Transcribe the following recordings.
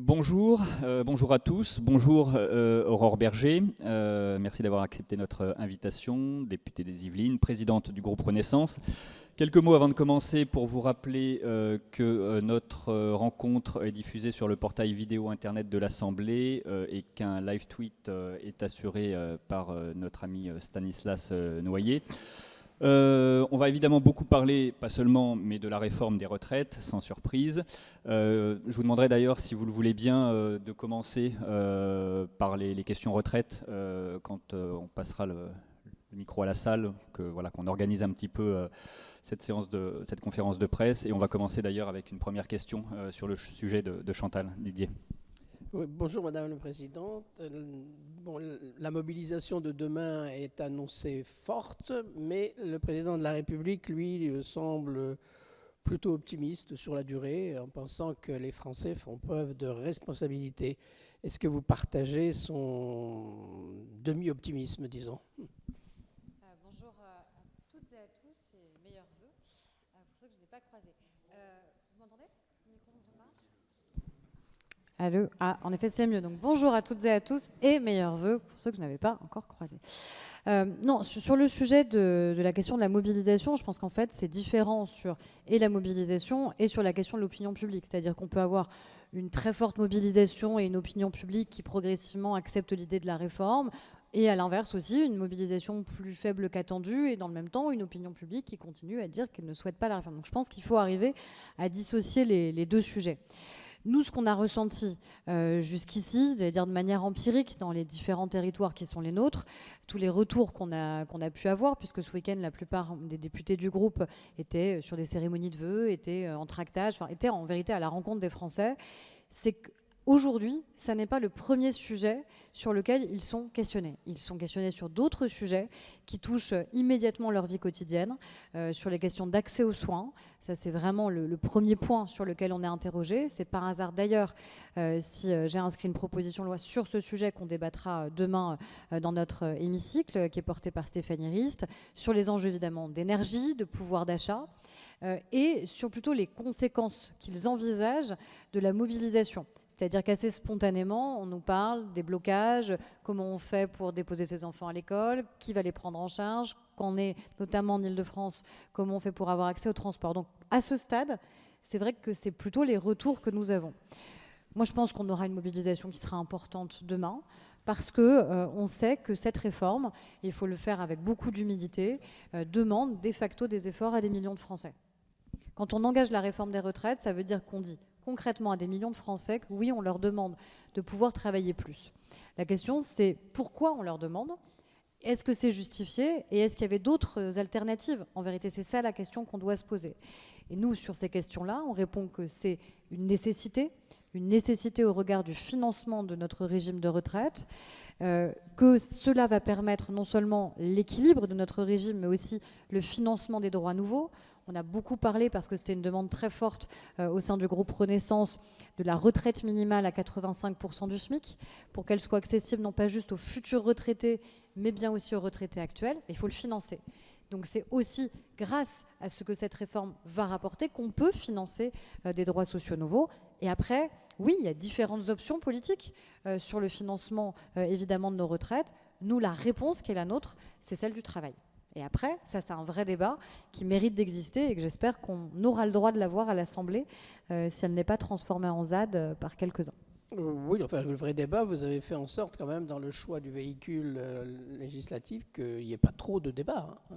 Bonjour, bonjour à tous, bonjour Aurore Berger, merci d'avoir accepté notre invitation, députée des Yvelines, présidente du groupe Renaissance. Quelques mots avant de commencer pour vous rappeler que notre rencontre est diffusée sur le portail vidéo internet de l'Assemblée et qu'un live tweet est assuré par notre ami Stanislas Noyer. On va évidemment beaucoup parler, pas seulement, mais de la réforme des retraites, sans surprise. Je vous demanderai d'ailleurs, si vous le voulez bien, de commencer par les questions retraites quand on passera le micro à la salle, qu'on organise un petit peu cette conférence de presse. Et on va commencer d'ailleurs avec une première question sur le sujet de Chantal Didier. Oui, bonjour Madame la Présidente. La mobilisation de demain est annoncée forte, mais le Président de la République, lui, semble plutôt optimiste sur la durée, en pensant que les Français font preuve de responsabilité. Est-ce que vous partagez son demi-optimisme, disons ? Bonjour à toutes et à tous et meilleurs vœux pour ceux que je n'ai pas croisés. Vous m'entendez ? Le micro fonctionne pas ? Allô ? Ah, en effet, c'est mieux. Donc, bonjour à toutes et à tous et meilleurs vœux pour ceux que je n'avais pas encore croisés. Non, sur le sujet de la question de la mobilisation, je pense qu'en fait, c'est différent sur la mobilisation et sur la question de l'opinion publique. C'est-à-dire qu'on peut avoir une très forte mobilisation et une opinion publique qui progressivement accepte l'idée de la réforme. Et à l'inverse aussi, une mobilisation plus faible qu'attendue et dans le même temps, une opinion publique qui continue à dire qu'elle ne souhaite pas la réforme. Donc je pense qu'il faut arriver à dissocier les deux sujets. Nous, ce qu'on a ressenti jusqu'ici, j'allais dire de manière empirique, dans les différents territoires qui sont les nôtres, tous les retours qu'on a pu avoir, puisque ce week-end, la plupart des députés du groupe étaient sur des cérémonies de vœux, étaient en tractage, étaient en vérité à la rencontre des Français, c'est qu'aujourd'hui, ça n'est pas le premier sujet sur lequel ils sont questionnés. Ils sont questionnés sur d'autres sujets qui touchent immédiatement leur vie quotidienne, sur les questions d'accès aux soins. Ça, c'est vraiment le premier point sur lequel on est interrogé. C'est par hasard d'ailleurs si j'ai inscrit une proposition de loi sur ce sujet qu'on débattra demain dans notre hémicycle, qui est porté par Stéphanie Rist, sur les enjeux évidemment d'énergie, de pouvoir d'achat, et sur plutôt les conséquences qu'ils envisagent de la mobilisation. C'est-à-dire qu'assez spontanément, on nous parle des blocages, comment on fait pour déposer ses enfants à l'école, qui va les prendre en charge, quand on est notamment en Île-de-France, comment on fait pour avoir accès au transport. Donc à ce stade, c'est vrai que c'est plutôt les retours que nous avons. Moi, je pense qu'on aura une mobilisation qui sera importante demain, parce qu'on sait que cette réforme, et il faut le faire avec beaucoup d'humilité, demande de facto des efforts à des millions de Français. Quand on engage la réforme des retraites, ça veut dire qu'on dit concrètement à des millions de Français que oui, on leur demande de pouvoir travailler plus. La question, c'est pourquoi on leur demande ? Est-ce que c'est justifié ? Et est-ce qu'il y avait d'autres alternatives ? En vérité, c'est ça la question qu'on doit se poser. Et nous, sur ces questions-là, on répond que c'est une nécessité au regard du financement de notre régime de retraite, que cela va permettre non seulement l'équilibre de notre régime, mais aussi le financement des droits nouveaux. On a beaucoup parlé, parce que c'était une demande très forte au sein du groupe Renaissance, de la retraite minimale à 85% du SMIC, pour qu'elle soit accessible non pas juste aux futurs retraités, mais bien aussi aux retraités actuels. Il faut le financer. Donc c'est aussi grâce à ce que cette réforme va rapporter qu'on peut financer des droits sociaux nouveaux. Et après, oui, il y a différentes options politiques sur le financement évidemment de nos retraites. Nous, la réponse qui est la nôtre, c'est celle du travail. Et après, ça c'est un vrai débat qui mérite d'exister et que j'espère qu'on aura le droit de l'avoir à l'Assemblée si elle n'est pas transformée en ZAD par quelques-uns. Oui, enfin, le vrai débat, vous avez fait en sorte quand même dans le choix du véhicule législatif qu'il n'y ait pas trop de débat. Hein.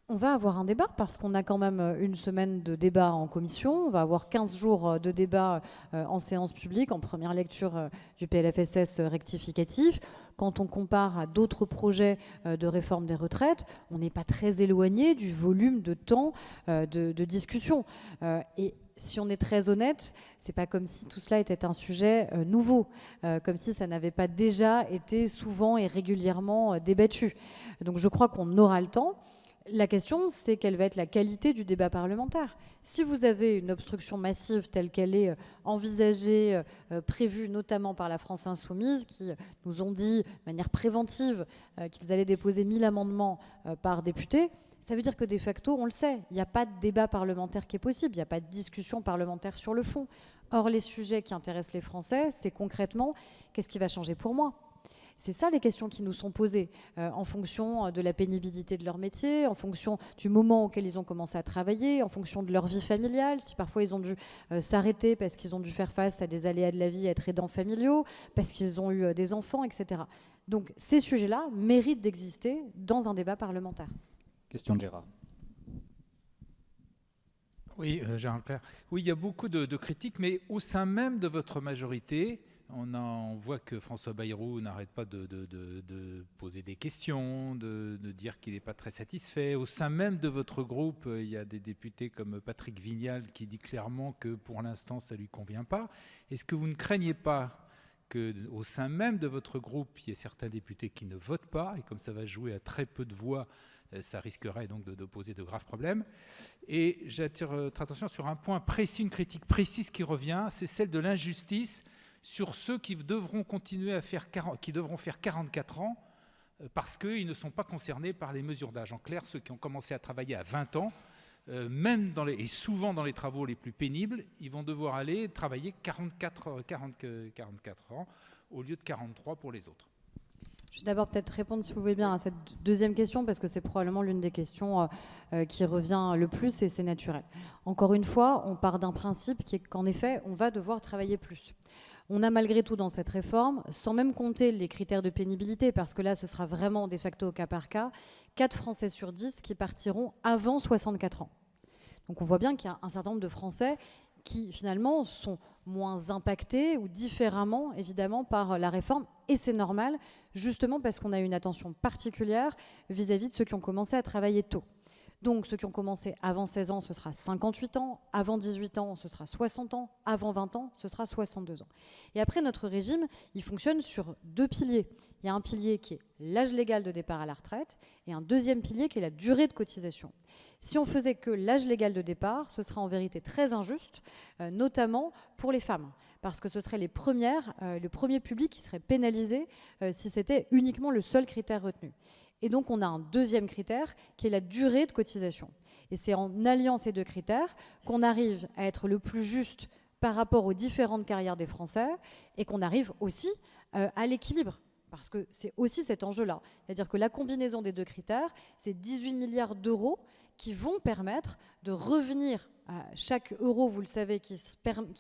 On va avoir un débat parce qu'on a quand même une semaine de débat en commission. On va avoir 15 jours de débat en séance publique, en première lecture du PLFSS rectificatif. Quand on compare à d'autres projets de réforme des retraites, on n'est pas très éloigné du volume de temps de discussion. Et si on est très honnête, c'est pas comme si tout cela était un sujet nouveau, comme si ça n'avait pas déjà été souvent et régulièrement débattu. Donc je crois qu'on aura le temps. La question, c'est quelle va être la qualité du débat parlementaire. Si vous avez une obstruction massive telle qu'elle est envisagée, prévue notamment par la France Insoumise, qui nous ont dit de manière préventive qu'ils allaient déposer 1000 amendements par député, ça veut dire que de facto, on le sait, il n'y a pas de débat parlementaire qui est possible, il n'y a pas de discussion parlementaire sur le fond. Or, les sujets qui intéressent les Français, c'est concrètement, qu'est-ce qui va changer pour moi ? C'est ça les questions qui nous sont posées en fonction de la pénibilité de leur métier, en fonction du moment auquel ils ont commencé à travailler, en fonction de leur vie familiale, si parfois ils ont dû s'arrêter parce qu'ils ont dû faire face à des aléas de la vie, être aidants familiaux, parce qu'ils ont eu des enfants, etc. Donc ces sujets-là méritent d'exister dans un débat parlementaire. Question de Gérard. Oui, Gérard Clair. Oui, il y a beaucoup de critiques, mais au sein même de votre majorité, on voit que François Bayrou n'arrête pas de poser des questions, de dire qu'il n'est pas très satisfait. Au sein même de votre groupe, il y a des députés comme Patrick Vignal qui dit clairement que pour l'instant, ça ne lui convient pas. Est-ce que vous ne craignez pas qu'au sein même de votre groupe, il y ait certains députés qui ne votent pas, et comme ça va jouer à très peu de voix, ça risquerait donc de poser de graves problèmes. Et j'attire votre attention sur un point précis, une critique précise qui revient, c'est celle de l'injustice sur ceux qui devront continuer à faire 44 ans parce qu'ils ne sont pas concernés par les mesures d'âge. En clair, ceux qui ont commencé à travailler à 20 ans, même et souvent dans les travaux les plus pénibles, ils vont devoir aller travailler 44 ans au lieu de 43 pour les autres. Je vais d'abord peut-être répondre, si vous voulez bien, à cette deuxième question, parce que c'est probablement l'une des questions qui revient le plus, et c'est naturel. Encore une fois, on part d'un principe qui est qu'en effet, on va devoir travailler plus. On a malgré tout dans cette réforme, sans même compter les critères de pénibilité, parce que là, ce sera vraiment de facto au cas par cas, 4 Français sur 10 qui partiront avant 64 ans. Donc on voit bien qu'il y a un certain nombre de Français qui finalement sont moins impactés ou différemment évidemment par la réforme, et c'est normal, justement parce qu'on a une attention particulière vis-à-vis de ceux qui ont commencé à travailler tôt. Donc ceux qui ont commencé avant 16 ans, ce sera 58 ans, avant 18 ans, ce sera 60 ans, avant 20 ans, ce sera 62 ans. Et après, notre régime, il fonctionne sur 2 piliers. Il y a un pilier qui est l'âge légal de départ à la retraite et un deuxième pilier qui est la durée de cotisation. Si on faisait que l'âge légal de départ, ce serait en vérité très injuste, notamment pour les femmes, parce que ce serait le premier public qui serait pénalisé si c'était uniquement le seul critère retenu. Et donc, on a un deuxième critère qui est la durée de cotisation. Et c'est en alliant ces 2 critères qu'on arrive à être le plus juste par rapport aux différentes carrières des Français et qu'on arrive aussi à l'équilibre. Parce que c'est aussi cet enjeu-là. C'est-à-dire que la combinaison des 2 critères, c'est 18 milliards d'euros qui vont permettre de revenir à chaque euro, vous le savez, qui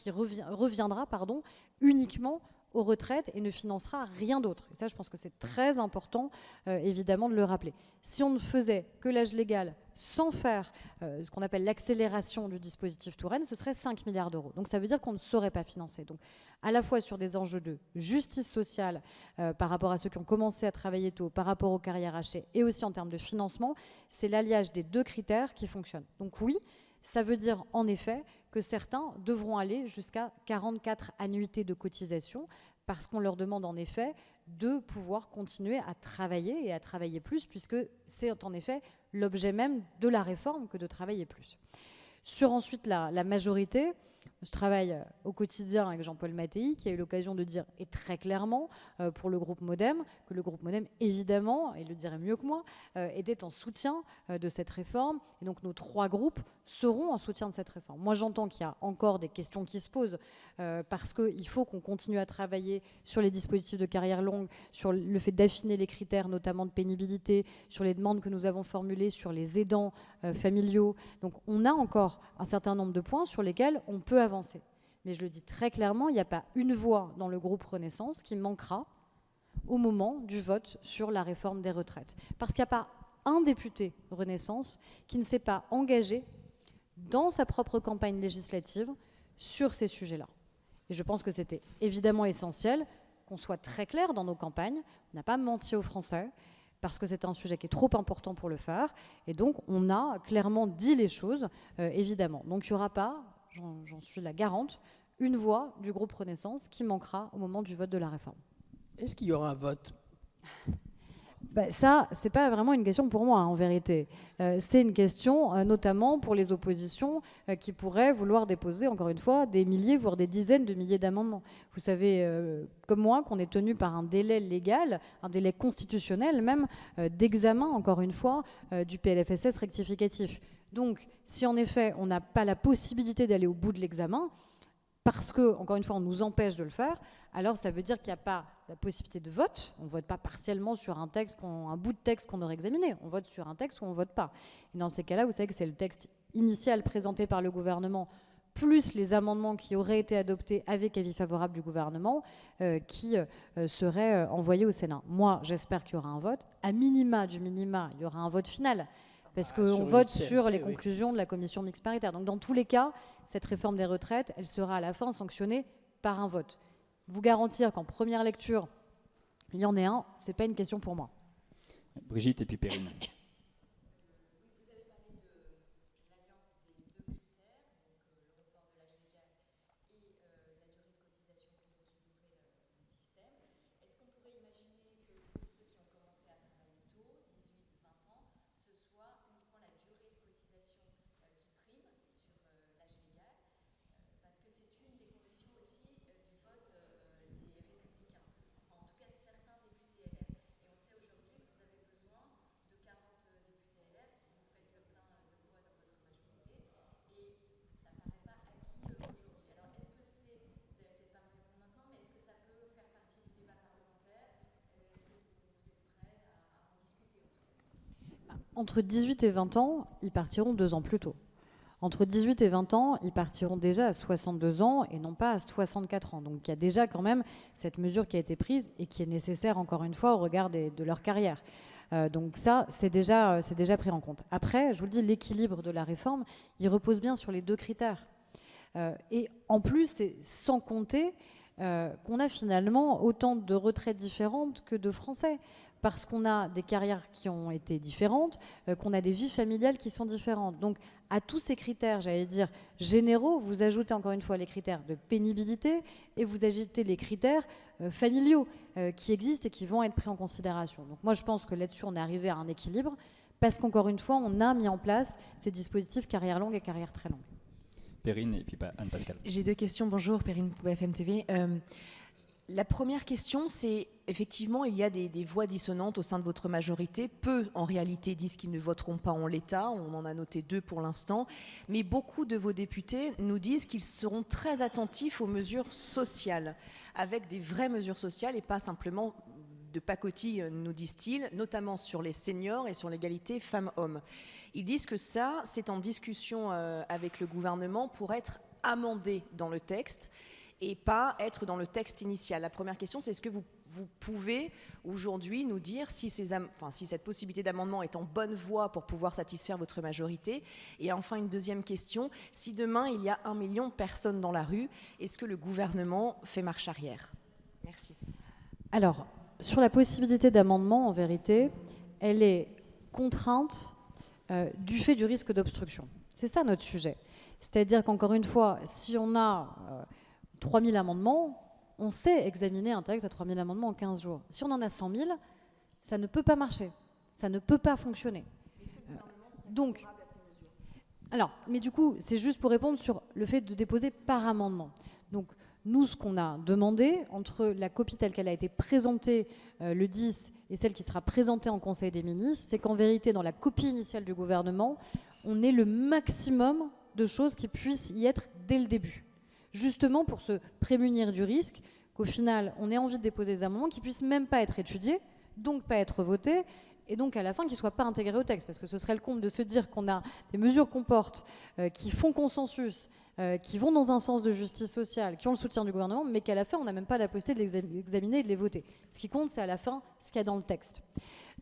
reviendra uniquement aux retraites et ne financera rien d'autre. Et ça, je pense que c'est très important, évidemment, de le rappeler. Si on ne faisait que l'âge légal sans faire ce qu'on appelle l'accélération du dispositif Touraine, ce serait 5 milliards d'euros. Donc ça veut dire qu'on ne saurait pas financer. Donc à la fois sur des enjeux de justice sociale par rapport à ceux qui ont commencé à travailler tôt, par rapport aux carrières hachées, et aussi en termes de financement, c'est l'alliage des 2 critères qui fonctionne. Donc oui, ça veut dire en effet que certains devront aller jusqu'à 44 annuités de cotisation parce qu'on leur demande en effet de pouvoir continuer à travailler et à travailler plus, puisque c'est en effet l'objet même de la réforme que de travailler plus. Sur ensuite la majorité, je travaille au quotidien avec Jean-Paul Mattei, qui a eu l'occasion de dire, et très clairement, pour le groupe MoDem, que le groupe MoDem, évidemment, et il le dirait mieux que moi, était en soutien de cette réforme. Et donc nos 3 groupes seront en soutien de cette réforme. Moi, j'entends qu'il y a encore des questions qui se posent, parce qu'il faut qu'on continue à travailler sur les dispositifs de carrière longue, sur le fait d'affiner les critères, notamment de pénibilité, sur les demandes que nous avons formulées, sur les aidants familiaux. Donc on a encore un certain nombre de points sur lesquels on peut avancer. Mais je le dis très clairement, il n'y a pas une voix dans le groupe Renaissance qui manquera au moment du vote sur la réforme des retraites. Parce qu'il n'y a pas un député Renaissance qui ne s'est pas engagé dans sa propre campagne législative sur ces sujets-là. Et je pense que c'était évidemment essentiel qu'on soit très clair dans nos campagnes. On n'a pas menti aux Français, parce que c'est un sujet qui est trop important pour le faire. Et donc, on a clairement dit les choses, évidemment. Donc, il n'y aura pas, j'en suis la garante, une voix du groupe Renaissance qui manquera au moment du vote de la réforme. Est-ce qu'il y aura un vote ? Ça, c'est pas vraiment une question pour moi, en vérité. C'est une question notamment pour les oppositions qui pourraient vouloir déposer, encore une fois, des milliers, voire des dizaines de milliers d'amendements. Vous savez, comme moi, qu'on est tenu par un délai légal, un délai constitutionnel même, d'examen, encore une fois, du PLFSS rectificatif. Donc, si en effet, on n'a pas la possibilité d'aller au bout de l'examen, parce que, encore une fois, on nous empêche de le faire, alors ça veut dire qu'il n'y a pas la possibilité de vote. On ne vote pas partiellement sur un bout de texte qu'on aurait examiné. On vote sur un texte ou on ne vote pas. Et dans ces cas-là, vous savez que c'est le texte initial présenté par le gouvernement plus les amendements qui auraient été adoptés avec avis favorable du gouvernement qui seraient envoyés au Sénat. Moi, j'espère qu'il y aura un vote. À minima du minima, il y aura un vote final. Parce qu'on vote sur les conclusions de la commission mixte paritaire. Donc dans tous les cas, cette réforme des retraites, elle sera à la fin sanctionnée par un vote. Vous garantir qu'en première lecture, il y en ait un, ce n'est pas une question pour moi. Brigitte et puis Perrine. Entre 18 et 20 ans, ils partiront 2 ans plus tôt. Entre 18 et 20 ans, ils partiront déjà à 62 ans et non pas à 64 ans. Donc il y a déjà quand même cette mesure qui a été prise et qui est nécessaire, encore une fois, au regard de leur carrière. Donc ça, c'est déjà pris en compte. Après, je vous le dis, l'équilibre de la réforme, il repose bien sur les 2 critères. Et en plus, c'est sans compter qu'on a finalement autant de retraites différentes que de Français. Parce qu'on a des carrières qui ont été différentes, qu'on a des vies familiales qui sont différentes. Donc, à tous ces critères, j'allais dire, généraux, vous ajoutez encore une fois les critères de pénibilité et vous ajoutez les critères familiaux qui existent et qui vont être pris en considération. Donc, moi, je pense que là-dessus, on est arrivé à un équilibre parce qu'encore une fois, on a mis en place ces dispositifs carrière longue et carrière très longue. Perrine et puis Anne-Pascale. J'ai 2 questions. Bonjour, Perrine pour BFM TV. La première question, c'est effectivement, il y a des voix dissonantes au sein de votre majorité. Peu, en réalité, disent qu'ils ne voteront pas en l'état. On en a noté 2 pour l'instant. Mais beaucoup de vos députés nous disent qu'ils seront très attentifs aux mesures sociales, avec des vraies mesures sociales et pas simplement de pacotille, nous disent-ils, notamment sur les seniors et sur l'égalité femmes-hommes. Ils disent que ça, c'est en discussion avec le gouvernement pour être amendé dans le texte et pas être dans le texte initial. La première question, c'est est-ce que vous pouvez aujourd'hui nous dire si cette possibilité d'amendement est en bonne voie pour pouvoir satisfaire votre majorité? Et enfin, une deuxième question, si demain il y a 1 million de personnes dans la rue, est-ce que le gouvernement fait marche arrière? Merci. Alors, sur la possibilité d'amendement, en vérité, elle est contrainte du fait du risque d'obstruction. C'est ça notre sujet. C'est-à-dire qu'encore une fois, si on a 3000 amendements, on sait examiner un texte à 3000 amendements en 15 jours. Si on en a 100 000, ça ne peut pas marcher. Ça ne peut pas fonctionner. Donc, alors, mais du coup, c'est juste pour répondre sur le fait de déposer par amendement. Donc, nous, ce qu'on a demandé, entre la copie telle qu'elle a été présentée le 10 et celle qui sera présentée en Conseil des ministres, c'est qu'en vérité, dans la copie initiale du gouvernement, on ait le maximum de choses qui puissent y être dès le début. Justement pour se prémunir du risque qu'au final, on ait envie de déposer des amendements qui ne puissent même pas être étudiés, donc pas être votés, et donc à la fin qui ne soient pas intégrés au texte. Parce que ce serait le comble de se dire qu'on a des mesures qu'on porte, qui font consensus, qui vont dans un sens de justice sociale, qui ont le soutien du gouvernement, mais qu'à la fin, on n'a même pas la possibilité de les examiner et de les voter. Ce qui compte, c'est à la fin ce qu'il y a dans le texte.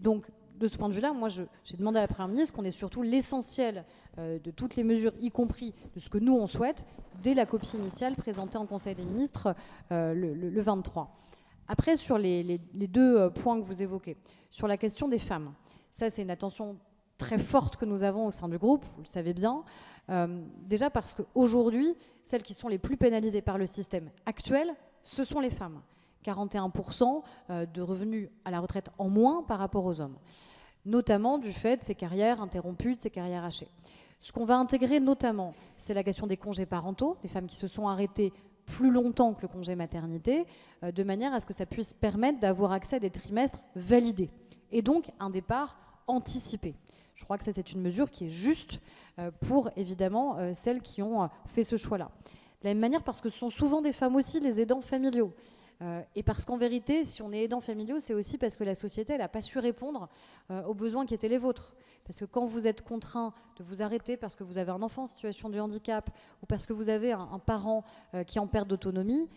Donc, de ce point de vue-là, moi, j'ai demandé à la Première ministre qu'on ait surtout l'essentiel de toutes les mesures, y compris de ce que nous, on souhaite, dès la copie initiale présentée en Conseil des ministres le 23. Après, sur les 2 points que vous évoquez, sur la question des femmes, ça, c'est une attention très forte que nous avons au sein du groupe, vous le savez bien. Déjà parce qu'aujourd'hui, celles qui sont les plus pénalisées par le système actuel, ce sont les femmes. 41% de revenus à la retraite en moins par rapport aux hommes, notamment du fait de ces carrières interrompues, de ces carrières hachées. Ce qu'on va intégrer notamment, c'est la question des congés parentaux, les femmes qui se sont arrêtées plus longtemps que le congé maternité, de manière à ce que ça puisse permettre d'avoir accès à des trimestres validés, et donc un départ anticipé. Je crois que ça, c'est une mesure qui est juste pour, évidemment, celles qui ont fait ce choix-là. De la même manière, parce que ce sont souvent des femmes aussi, les aidants familiaux. Et parce qu'en vérité, si on est aidant familiaux, c'est aussi parce que la société n'a pas su répondre aux besoins qui étaient les vôtres. Parce que quand vous êtes contraint de vous arrêter parce que vous avez un enfant en situation de handicap ou parce que vous avez un parent qui est en perte d'autonomie,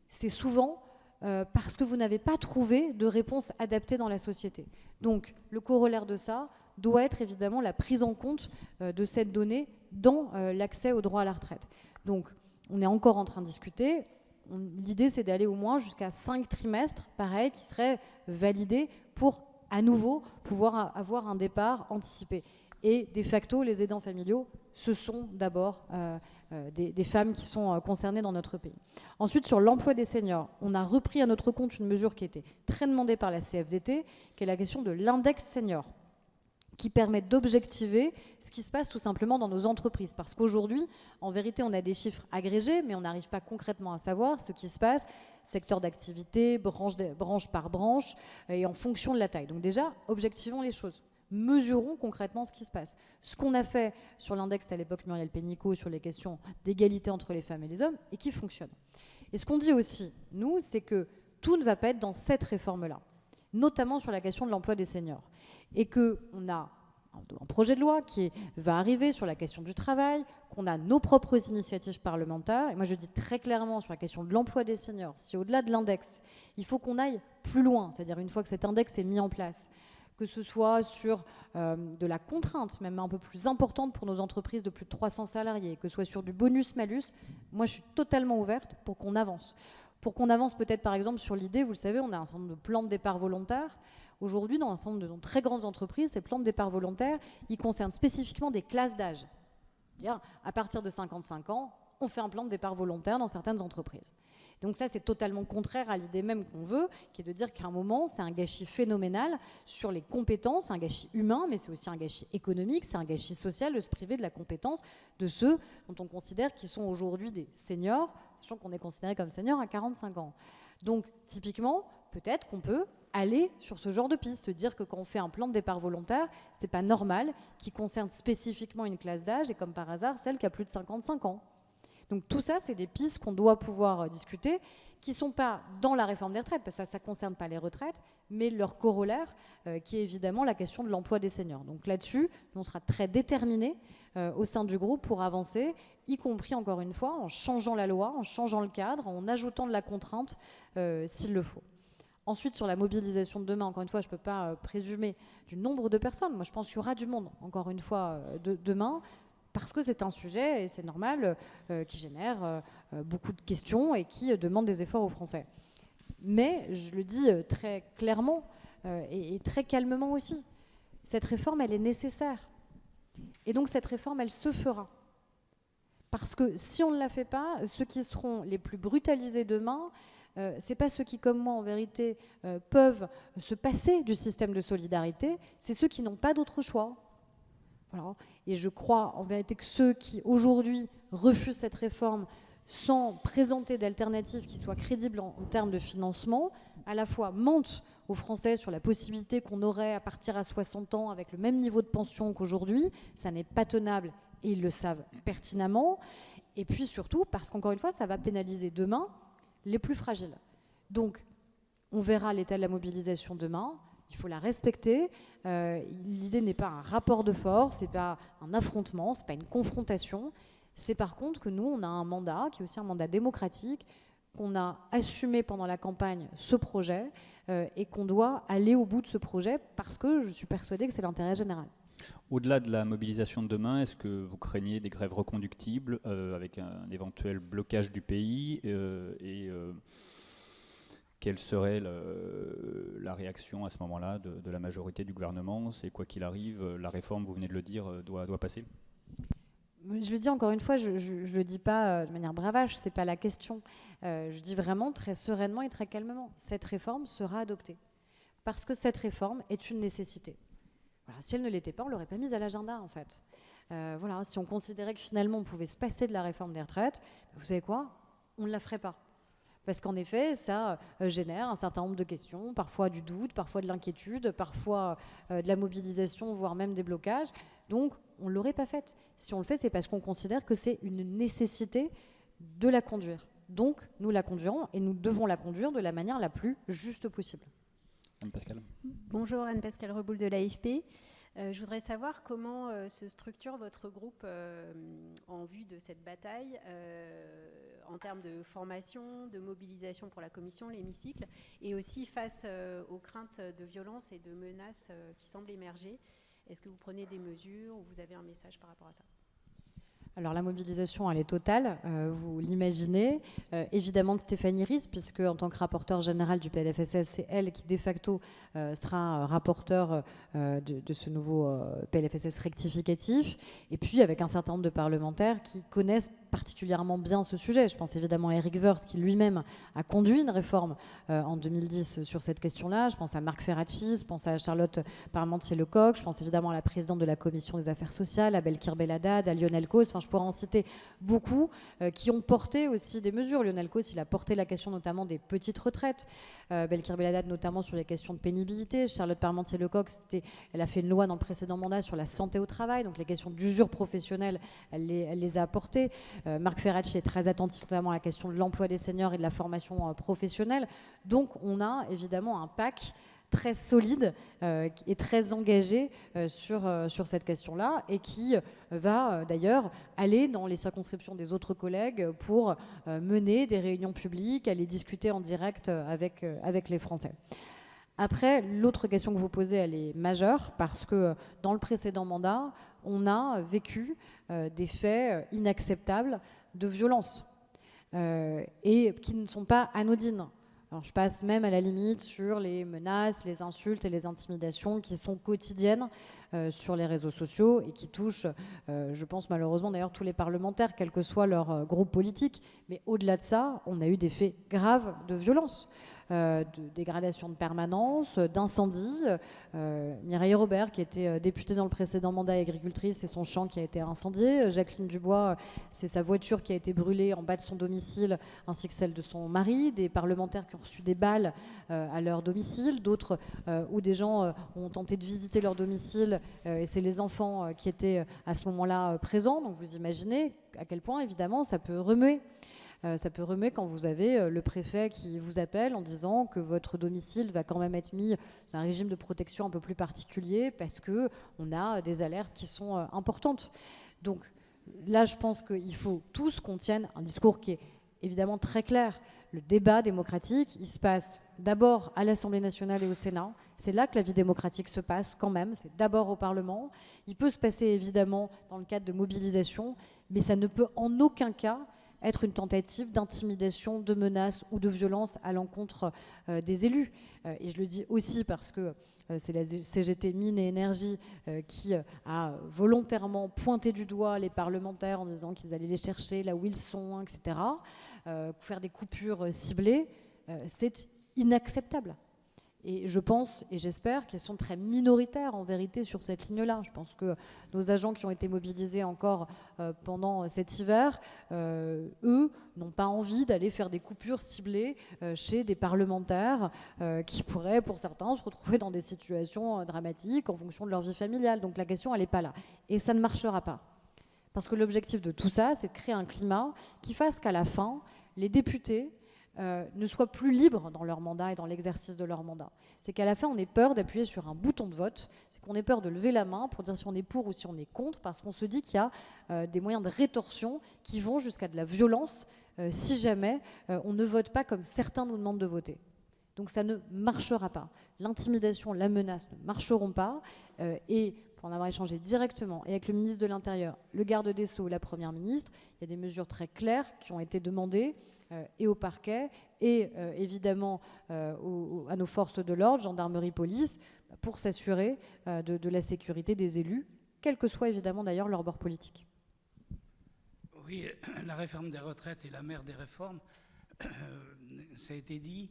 c'est souvent parce que vous n'avez pas trouvé de réponse adaptée dans la société. Donc le corollaire de ça doit être évidemment la prise en compte de cette donnée dans l'accès au droit à la retraite. Donc on est encore en train de discuter. L'idée, c'est d'aller au moins jusqu'à 5 trimestres, pareil, qui seraient validés pour, à nouveau, pouvoir avoir un départ anticipé. Et de facto, les aidants familiaux, ce sont d'abord des femmes qui sont concernées dans notre pays. Ensuite, sur l'emploi des seniors, on a repris à notre compte une mesure qui était très demandée par la CFDT, qui est la question de l'index senior, qui permet d'objectiver ce qui se passe tout simplement dans nos entreprises. Parce qu'aujourd'hui, en vérité, on a des chiffres agrégés, mais on n'arrive pas concrètement à savoir ce qui se passe, secteur d'activité, branche par branche, et en fonction de la taille. Donc déjà, objectivons les choses. Mesurons concrètement ce qui se passe. Ce qu'on a fait sur l'index à l'époque Muriel Pénicaud, sur les questions d'égalité entre les femmes et les hommes, et qui fonctionne. Et ce qu'on dit aussi, nous, c'est que tout ne va pas être dans cette réforme-là, notamment sur la question de l'emploi des seniors. Et qu'on a un projet de loi qui va arriver sur la question du travail, qu'on a nos propres initiatives parlementaires. Et moi, je dis très clairement sur la question de l'emploi des seniors, si au-delà de l'index, il faut qu'on aille plus loin, c'est-à-dire une fois que cet index est mis en place, que ce soit sur de la contrainte, même un peu plus importante pour nos entreprises de plus de 300 salariés, que ce soit sur du bonus-malus, moi, je suis totalement ouverte pour qu'on avance. Pour qu'on avance peut-être, par exemple, sur l'idée, vous le savez, on a un certain nombre de plans de départ volontaires. Aujourd'hui, dans un certain nombre de très grandes entreprises, ces plans de départ volontaires, ils concernent spécifiquement des classes d'âge. C'est-à-dire, à partir de 55 ans, on fait un plan de départ volontaire dans certaines entreprises. Donc ça, c'est totalement contraire à l'idée même qu'on veut, qui est de dire qu'à un moment, c'est un gâchis phénoménal sur les compétences, c'est un gâchis humain, mais c'est aussi un gâchis économique, c'est un gâchis social de se priver de la compétence de ceux dont on considère qu'ils sont aujourd'hui des seniors, sachant qu'on est considéré comme senior à 45 ans. Donc, typiquement, peut-être qu'on peut aller sur ce genre de piste, se dire que quand on fait un plan de départ volontaire, c'est pas normal qu'il concerne spécifiquement une classe d'âge, et comme par hasard, celle qui a plus de 55 ans. Donc tout ça, c'est des pistes qu'on doit pouvoir discuter, qui ne sont pas dans la réforme des retraites, parce que ça ne concerne pas les retraites, mais leur corollaire, qui est évidemment la question de l'emploi des seniors. Donc là-dessus, on sera très déterminés au sein du groupe pour avancer, y compris, encore une fois, en changeant la loi, en changeant le cadre, en ajoutant de la contrainte s'il le faut. Ensuite, sur la mobilisation de demain, encore une fois, je ne peux pas présumer du nombre de personnes. Moi, je pense qu'il y aura du monde, encore une fois, demain, parce que c'est un sujet, et c'est normal, qui génère beaucoup de questions et qui demande des efforts aux Français. Mais, je le dis très clairement et très calmement aussi, cette réforme, elle est nécessaire. Et donc, cette réforme, elle se fera. Parce que si on ne la fait pas, ceux qui seront les plus brutalisés demain, ce n'est pas ceux qui, comme moi, en vérité, peuvent se passer du système de solidarité, c'est ceux qui n'ont pas d'autre choix. Voilà. Et je crois, en vérité, que ceux qui, aujourd'hui, refusent cette réforme sans présenter d'alternatives qui soient crédibles en termes de financement, à la fois mentent aux Français sur la possibilité qu'on aurait à partir à 60 ans avec le même niveau de pension qu'aujourd'hui. Ça n'est pas tenable et ils le savent pertinemment. Et puis surtout, parce qu'encore une fois, ça va pénaliser demain les plus fragiles. Donc, on verra l'état de la mobilisation demain. Il faut la respecter. L'idée n'est pas un rapport de force, c'est pas un affrontement, c'est pas une confrontation. C'est par contre que nous, on a un mandat qui est aussi un mandat démocratique, qu'on a assumé pendant la campagne ce projet et qu'on doit aller au bout de ce projet parce que je suis persuadée que c'est l'intérêt général. Au-delà de la mobilisation de demain, est-ce que vous craignez des grèves reconductibles avec un éventuel blocage du pays quelle serait la réaction à ce moment-là de la majorité du gouvernement? C'est quoi qu'il arrive, la réforme, vous venez de le dire, doit passer? Je le dis encore une fois, je ne le dis pas de manière bravache, ce n'est pas la question. Je dis vraiment très sereinement et très calmement, cette réforme sera adoptée. Parce que cette réforme est une nécessité. Voilà, si elle ne l'était pas, on ne l'aurait pas mise à l'agenda en fait. Voilà, si on considérait que finalement on pouvait se passer de la réforme des retraites, vous savez quoi? On ne la ferait pas. Parce qu'en effet, ça génère un certain nombre de questions, parfois du doute, parfois de l'inquiétude, parfois de la mobilisation, voire même des blocages. Donc, on ne l'aurait pas faite. Si on le fait, c'est parce qu'on considère que c'est une nécessité de la conduire. Donc, nous la conduirons et nous devons la conduire de la manière la plus juste possible. Anne-Pascale. Bonjour, Anne-Pascale Reboul de l'AFP. Je voudrais savoir comment se structure votre groupe en vue de cette bataille, en termes de formation, de mobilisation pour la commission, l'hémicycle, et aussi face aux craintes de violence et de menaces qui semblent émerger. Est-ce que vous prenez des mesures ou vous avez un message par rapport à ça ? Alors la mobilisation, elle est totale, vous l'imaginez. Évidemment de Stéphanie Ries, puisque en tant que rapporteure générale du PLFSS, c'est elle qui de facto sera rapporteure de ce nouveau PLFSS rectificatif. Et puis avec un certain nombre de parlementaires qui connaissent particulièrement bien ce sujet. Je pense évidemment à Éric Woerth qui lui-même a conduit une réforme en 2010 sur cette question-là. Je pense à Marc Ferracci, je pense à Charlotte Parmentier-Lecocq, je pense évidemment à la présidente de la Commission des Affaires sociales, à Belkir Belhaddad, à Lionel Causse. Enfin, je pourrais en citer beaucoup qui ont porté aussi des mesures. Lionel Causse, il a porté la question notamment des petites retraites. Belkir Belhaddad notamment sur les questions de pénibilité. Charlotte Parmentier-Lecocq, elle a fait une loi dans le précédent mandat sur la santé au travail. Donc les questions d'usure professionnelle, elle les a apportées. Marc Ferracci est très attentif notamment à la question de l'emploi des seniors et de la formation professionnelle. Donc on a évidemment un pack très solide et très engagé sur cette question-là et qui va d'ailleurs aller dans les circonscriptions des autres collègues pour mener des réunions publiques, aller discuter en direct avec les Français. Après, l'autre question que vous posez, elle est majeure parce que dans le précédent mandat, on a vécu des faits inacceptables de violence et qui ne sont pas anodines. Alors je passe même à la limite sur les menaces, les insultes et les intimidations qui sont quotidiennes sur les réseaux sociaux et qui touchent, je pense malheureusement d'ailleurs tous les parlementaires, quel que soit leur groupe politique. Mais au-delà de ça, on a eu des faits graves de violence. De dégradation de permanence, d'incendie. Mireille Robert, qui était députée dans le précédent mandat agricultrice, c'est son champ qui a été incendié. Jacqueline Dubois, c'est sa voiture qui a été brûlée en bas de son domicile, ainsi que celle de son mari. Des parlementaires qui ont reçu des balles à leur domicile, d'autres où des gens ont tenté de visiter leur domicile, et c'est les enfants qui étaient à ce moment-là présents. Donc vous imaginez à quel point, évidemment, ça peut remuer. Ça peut remuer quand vous avez le préfet qui vous appelle en disant que votre domicile va quand même être mis sous un régime de protection un peu plus particulier parce qu'on a des alertes qui sont importantes. Donc là, je pense qu'il faut tous qu'on tienne un discours qui est évidemment très clair. Le débat démocratique, il se passe d'abord à l'Assemblée nationale et au Sénat. C'est là que la vie démocratique se passe quand même. C'est d'abord au Parlement. Il peut se passer évidemment dans le cadre de mobilisation, mais ça ne peut en aucun cas être une tentative d'intimidation, de menace ou de violence à l'encontre des élus. Et je le dis aussi parce que c'est la CGT Mines et Énergie qui a volontairement pointé du doigt les parlementaires en disant qu'ils allaient les chercher là où ils sont, etc. Faire des coupures ciblées, c'est inacceptable. Et je pense et j'espère qu'ils sont très minoritaires en vérité sur cette ligne-là. Je pense que nos agents qui ont été mobilisés encore pendant cet hiver, eux, n'ont pas envie d'aller faire des coupures ciblées chez des parlementaires qui pourraient, pour certains, se retrouver dans des situations dramatiques en fonction de leur vie familiale. Donc la question, elle n'est pas là. Et ça ne marchera pas. Parce que l'objectif de tout ça, c'est de créer un climat qui fasse qu'à la fin, les députés ne soient plus libres dans leur mandat et dans l'exercice de leur mandat. C'est qu'à la fin, on ait peur d'appuyer sur un bouton de vote, c'est qu'on ait peur de lever la main pour dire si on est pour ou si on est contre, parce qu'on se dit qu'il y a des moyens de rétorsion qui vont jusqu'à de la violence si jamais on ne vote pas comme certains nous demandent de voter. Donc ça ne marchera pas. L'intimidation, la menace ne marcheront pas. Et pour en avoir échangé directement et avec le ministre de l'Intérieur, le garde des Sceaux, la Première ministre, il y a des mesures très claires qui ont été demandées et au parquet et évidemment à nos forces de l'ordre, gendarmerie, police, pour s'assurer de la sécurité des élus, quel que soit évidemment d'ailleurs leur bord politique. Oui, la réforme des retraites est la mère des réformes. Ça a été dit.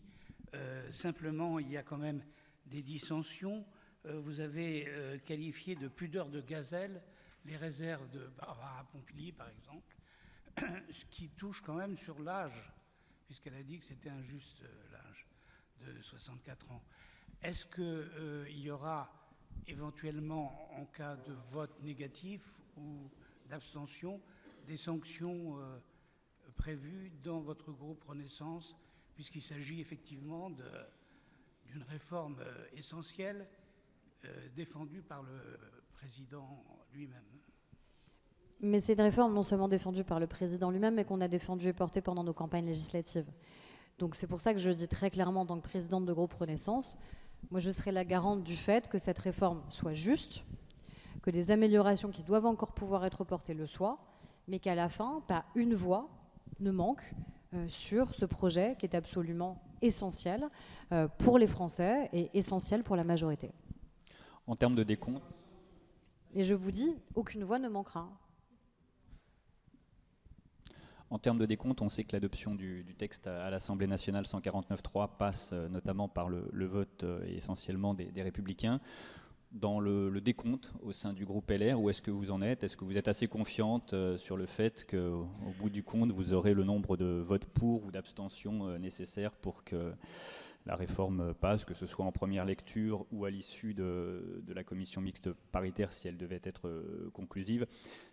Simplement, il y a quand même des dissensions. Vous avez qualifié de pudeur de gazelle les réserves de Barbara Pompili, par exemple, ce qui touche quand même sur l'âge, puisqu'elle a dit que c'était injuste l'âge de 64 ans. Est-ce qu'il y aura éventuellement, en cas de vote négatif ou d'abstention, des sanctions prévu dans votre groupe Renaissance, puisqu'il s'agit effectivement d'une réforme essentielle défendue par le président lui-même. Mais c'est une réforme non seulement défendue par le président lui-même, mais qu'on a défendue et portée pendant nos campagnes législatives. Donc c'est pour ça que je dis très clairement, en tant que présidente de groupe Renaissance, moi je serai la garante du fait que cette réforme soit juste, que les améliorations qui doivent encore pouvoir être portées le soient, mais qu'à la fin, pas une voix ne manque sur ce projet qui est absolument essentiel pour les Français et essentiel pour la majorité. En termes de décompte, Et je vous dis, aucune voix ne manquera. En termes de décompte, on sait que l'adoption du texte à l'Assemblée nationale 149.3 passe notamment par le vote essentiellement des Républicains. Dans le décompte au sein du groupe LR, où est-ce que vous en êtes? Est-ce que vous êtes assez confiante sur le fait qu'au bout du compte, vous aurez le nombre de votes pour ou d'abstentions nécessaires pour que la réforme passe, que ce soit en première lecture ou à l'issue de la commission mixte paritaire si elle devait être conclusive?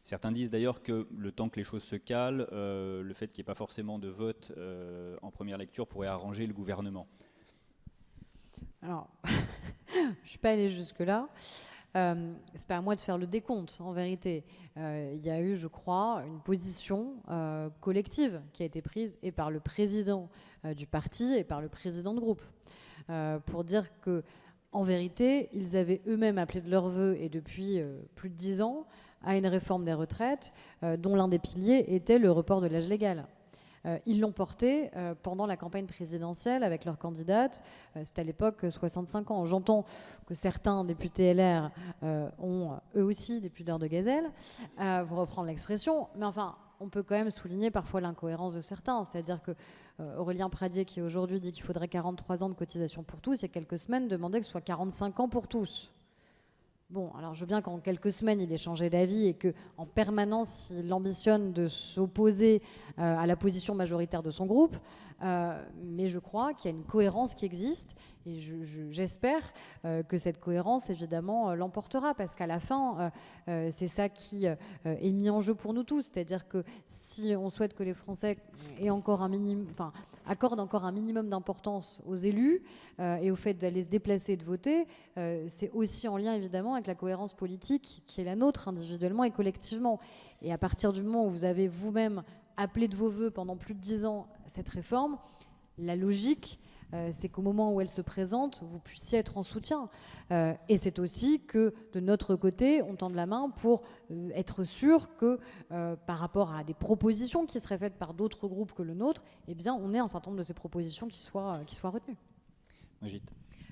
Certains disent d'ailleurs que le temps que les choses se calent, le fait qu'il n'y ait pas forcément de vote en première lecture pourrait arranger le gouvernement. Alors, je ne suis pas allée jusque-là. C'est pas à moi de faire le décompte, en vérité. Il y a eu, je crois, une position collective qui a été prise et par le président du parti et par le président de groupe pour dire que, en vérité, ils avaient eux-mêmes appelé de leur vœu, et depuis plus de 10 ans, à une réforme des retraites dont l'un des piliers était le report de l'âge légal. Ils l'ont porté pendant la campagne présidentielle avec leur candidate. C'était à l'époque 65 ans. J'entends que certains députés LR ont eux aussi des pudeurs de gazelle, pour reprendre l'expression. Mais enfin, on peut quand même souligner parfois l'incohérence de certains. C'est-à-dire que Aurélien Pradier, qui aujourd'hui dit qu'il faudrait 43 ans de cotisation pour tous, il y a quelques semaines demandait que ce soit 45 ans pour tous. Bon, alors je veux bien qu'en quelques semaines, il ait changé d'avis et qu'en permanence, il ambitionne de s'opposer à la position majoritaire de son groupe. Mais je crois qu'il y a une cohérence qui existe et j'espère que cette cohérence, évidemment, l'emportera parce qu'à la fin, c'est ça qui est mis en jeu pour nous tous. C'est-à-dire que si on souhaite que les Français aient encore accordent encore un minimum d'importance aux élus et au fait d'aller se déplacer et de voter, c'est aussi en lien, évidemment, avec la cohérence politique qui est la nôtre, individuellement et collectivement. Et à partir du moment où vous avez vous-même appelé de vos voeux pendant plus de 10 ans cette réforme, la logique, c'est qu'au moment où elle se présente, vous puissiez être en soutien. Et c'est aussi que, de notre côté, on tende la main pour être sûr que, par rapport à des propositions qui seraient faites par d'autres groupes que le nôtre, eh bien, on ait un certain nombre de ces propositions qui soient retenues. Brigitte.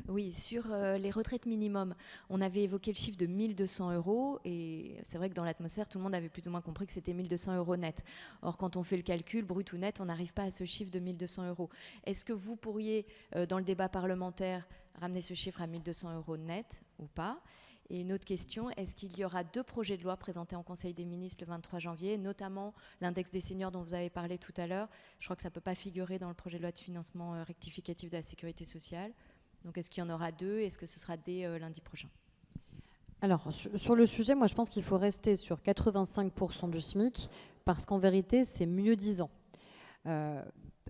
Oui, sur les retraites minimum, on avait évoqué le chiffre de 1 200 € et c'est vrai que dans l'atmosphère, tout le monde avait plus ou moins compris que c'était 1 200 € net. Or, quand on fait le calcul, brut ou net, on n'arrive pas à ce chiffre de 1 200 €. Est-ce que vous pourriez, dans le débat parlementaire, ramener ce chiffre à 1 200 € net ou pas? Et une autre question, est-ce qu'il y aura 2 projets de loi présentés en Conseil des ministres le 23 janvier, notamment l'index des seniors dont vous avez parlé tout à l'heure? Je crois que ça ne peut pas figurer dans le projet de loi de financement rectificatif de la sécurité sociale. Donc, est-ce qu'il y en aura 2? Est-ce que ce sera dès lundi prochain? Alors, sur le sujet, moi, je pense qu'il faut rester sur 85% du SMIC parce qu'en vérité, c'est mieux disant.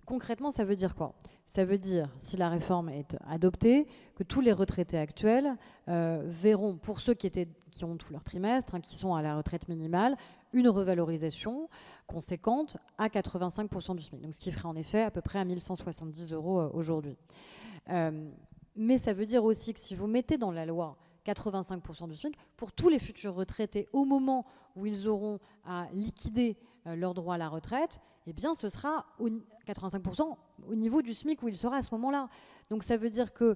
Concrètement, ça veut dire quoi? Ça veut dire, si la réforme est adoptée, que tous les retraités actuels verront, pour ceux qui ont tout leur trimestre, qui sont à la retraite minimale, une revalorisation conséquente à 85% du SMIC. Donc, ce qui ferait en effet à peu près à 1 170 € aujourd'hui. Mais ça veut dire aussi que si vous mettez dans la loi 85% du SMIC, pour tous les futurs retraités, au moment où ils auront à liquider leur droit à la retraite, eh bien ce sera 85% au niveau du SMIC où il sera à ce moment-là. Donc ça veut dire que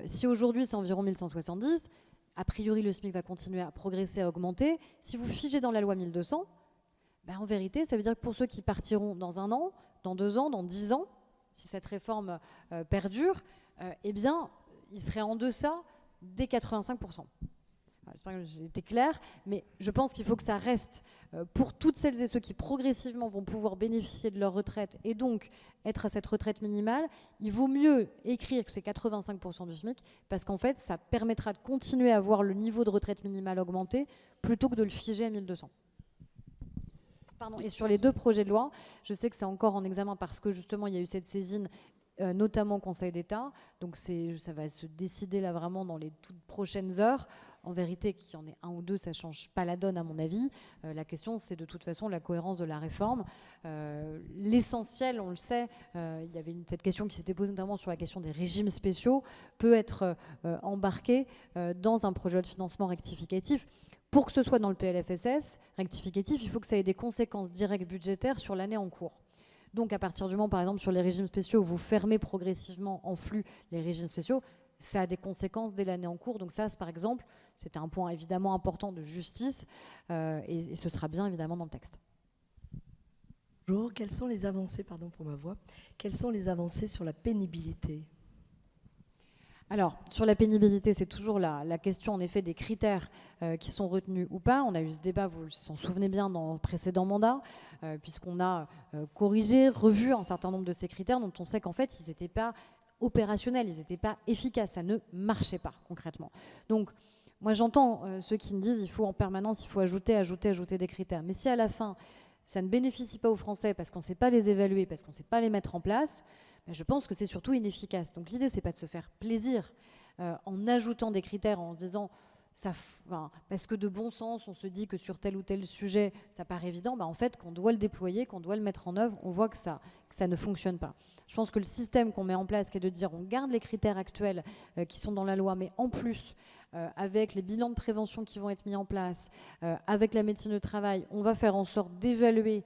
si aujourd'hui c'est environ 1170, a priori le SMIC va continuer à progresser, à augmenter. Si vous figez dans la loi 1200, ben en vérité ça veut dire que pour ceux qui partiront dans 1 an, dans 2 ans, dans 10 ans, si cette réforme perdure, eh bien, il serait en deçà des 85%. J'espère que j'ai été claire, mais je pense qu'il faut que ça reste pour toutes celles et ceux qui progressivement vont pouvoir bénéficier de leur retraite et donc être à cette retraite minimale. Il vaut mieux écrire que c'est 85% du SMIC parce qu'en fait, ça permettra de continuer à voir le niveau de retraite minimale augmenter plutôt que de le figer à 1200. Pardon, et sur les 2 projets de loi, je sais que c'est encore en examen parce que justement il y a eu cette saisine, notamment au Conseil d'État. Donc ça va se décider là vraiment dans les toutes prochaines heures. En vérité, qu'il y en ait un ou deux, ça ne change pas la donne à mon avis. La question, c'est de toute façon la cohérence de la réforme. L'essentiel, on le sait, il y avait cette question qui s'était posée notamment sur la question des régimes spéciaux, peut être embarquée dans un projet de financement rectificatif. Pour que ce soit dans le PLFSS rectificatif, il faut que ça ait des conséquences directes budgétaires sur l'année en cours. Donc à partir du moment, par exemple, sur les régimes spéciaux, où vous fermez progressivement en flux les régimes spéciaux, ça a des conséquences dès l'année en cours. Donc ça, par exemple, c'est un point évidemment important de justice et ce sera bien évidemment dans le texte. Bonjour, quelles sont les avancées, pardon pour ma voix, quelles sont les avancées sur la pénibilité ? Alors, sur la pénibilité, c'est toujours la question en effet des critères qui sont retenus ou pas. On a eu ce débat, vous vous en souvenez bien, dans le précédent mandat, puisqu'on a corrigé, revu un certain nombre de ces critères dont on sait qu'en fait, ils n'étaient pas opérationnels, ils n'étaient pas efficaces, ça ne marchait pas concrètement. Donc, moi j'entends ceux qui me disent il faut en permanence, il faut ajouter des critères. Mais si à la fin, ça ne bénéficie pas aux Français parce qu'on ne sait pas les évaluer, parce qu'on ne sait pas les mettre en place, ben je pense que c'est surtout inefficace. Donc l'idée, c'est pas de se faire plaisir en ajoutant des critères, en se disant parce que de bon sens, on se dit que sur tel ou tel sujet, ça paraît évident, en fait, qu'on doit le déployer, qu'on doit le mettre en œuvre, on voit que ça ne fonctionne pas. Je pense que le système qu'on met en place, qui est de dire on garde les critères actuels qui sont dans la loi, mais en plus, avec les bilans de prévention qui vont être mis en place, avec la médecine du travail, on va faire en sorte d'évaluer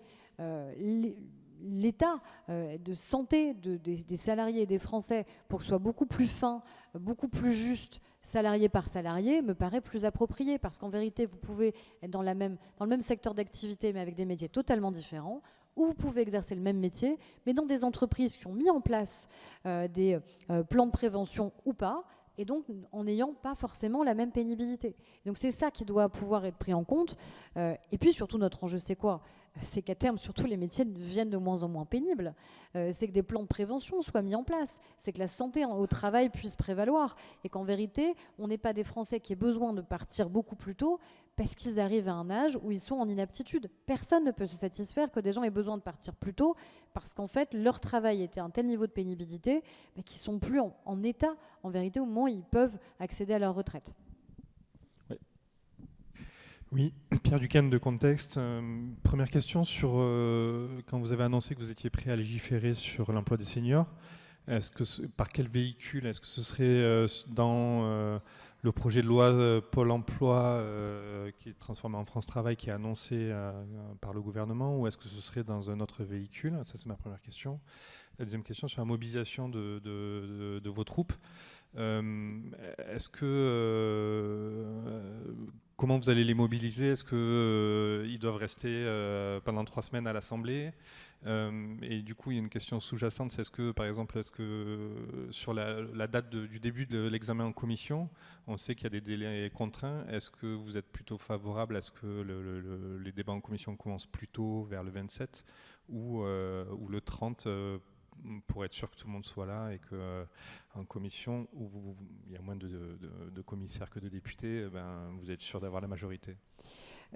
l'état de santé des salariés et des Français pour que ce soit beaucoup plus fin, beaucoup plus juste, salarié par salarié, me paraît plus approprié. Parce qu'en vérité, vous pouvez être dans le même secteur d'activité, mais avec des métiers totalement différents, ou vous pouvez exercer le même métier, mais dans des entreprises qui ont mis en place des plans de prévention ou pas, et donc en n'ayant pas forcément la même pénibilité. Donc c'est ça qui doit pouvoir être pris en compte. Et puis surtout, notre enjeu, c'est quoi ? C'est qu'à terme, surtout, les métiers deviennent de moins en moins pénibles. C'est que des plans de prévention soient mis en place. C'est que la santé au travail puisse prévaloir. Et qu'en vérité, on n'ait pas des Français qui aient besoin de partir beaucoup plus tôt parce qu'ils arrivent à un âge où ils sont en inaptitude. Personne ne peut se satisfaire que des gens aient besoin de partir plus tôt parce qu'en fait, leur travail était à un tel niveau de pénibilité mais qu'ils ne sont plus en état, en vérité, au moment où ils peuvent accéder à leur retraite. Oui, Pierre Duquesne de Contexte. Première question sur quand vous avez annoncé que vous étiez prêt à légiférer sur l'emploi des seniors, par quel véhicule? Est-ce que ce serait dans le projet de loi Pôle emploi qui est transformé en France Travail, qui est annoncé par le gouvernement, ou est-ce que ce serait dans un autre véhicule? Ça, c'est ma première question. La deuxième question sur la mobilisation de vos troupes. Est-ce que comment vous allez les mobiliser? Est-ce qu'ils doivent rester pendant 3 semaines à l'Assemblée? Et du coup, il y a une question sous-jacente, c'est est-ce que, par exemple, sur la date du début de l'examen en commission, on sait qu'il y a des délais contraints, est-ce que vous êtes plutôt favorable à ce que les débats en commission commencent plus tôt, vers le 27, ou le 30, pour être sûr que tout le monde soit là et qu'en commission, où il y a moins de commissaires que de députés, vous êtes sûr d'avoir la majorité?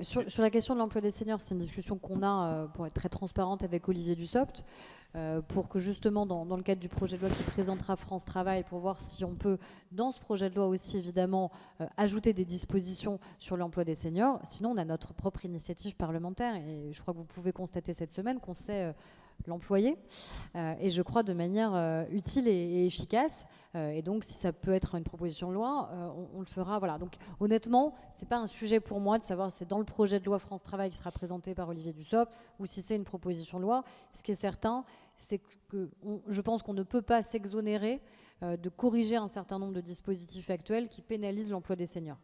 Sur la question de l'emploi des seniors, c'est une discussion qu'on a pour être très transparente avec Olivier Dussopt, pour que justement dans le cadre du projet de loi qui présentera France Travail, pour voir si on peut dans ce projet de loi aussi évidemment ajouter des dispositions sur l'emploi des seniors. Sinon on a notre propre initiative parlementaire et je crois que vous pouvez constater cette semaine qu'on sait l'employer et je crois de manière utile et efficace et donc si ça peut être une proposition de loi on le fera. Voilà. Donc honnêtement c'est pas un sujet pour moi de savoir si c'est dans le projet de loi France Travail qui sera présenté par Olivier Dussopt ou si c'est une proposition de loi. Ce qui est certain c'est que je pense qu'on ne peut pas s'exonérer de corriger un certain nombre de dispositifs actuels qui pénalisent l'emploi des seniors.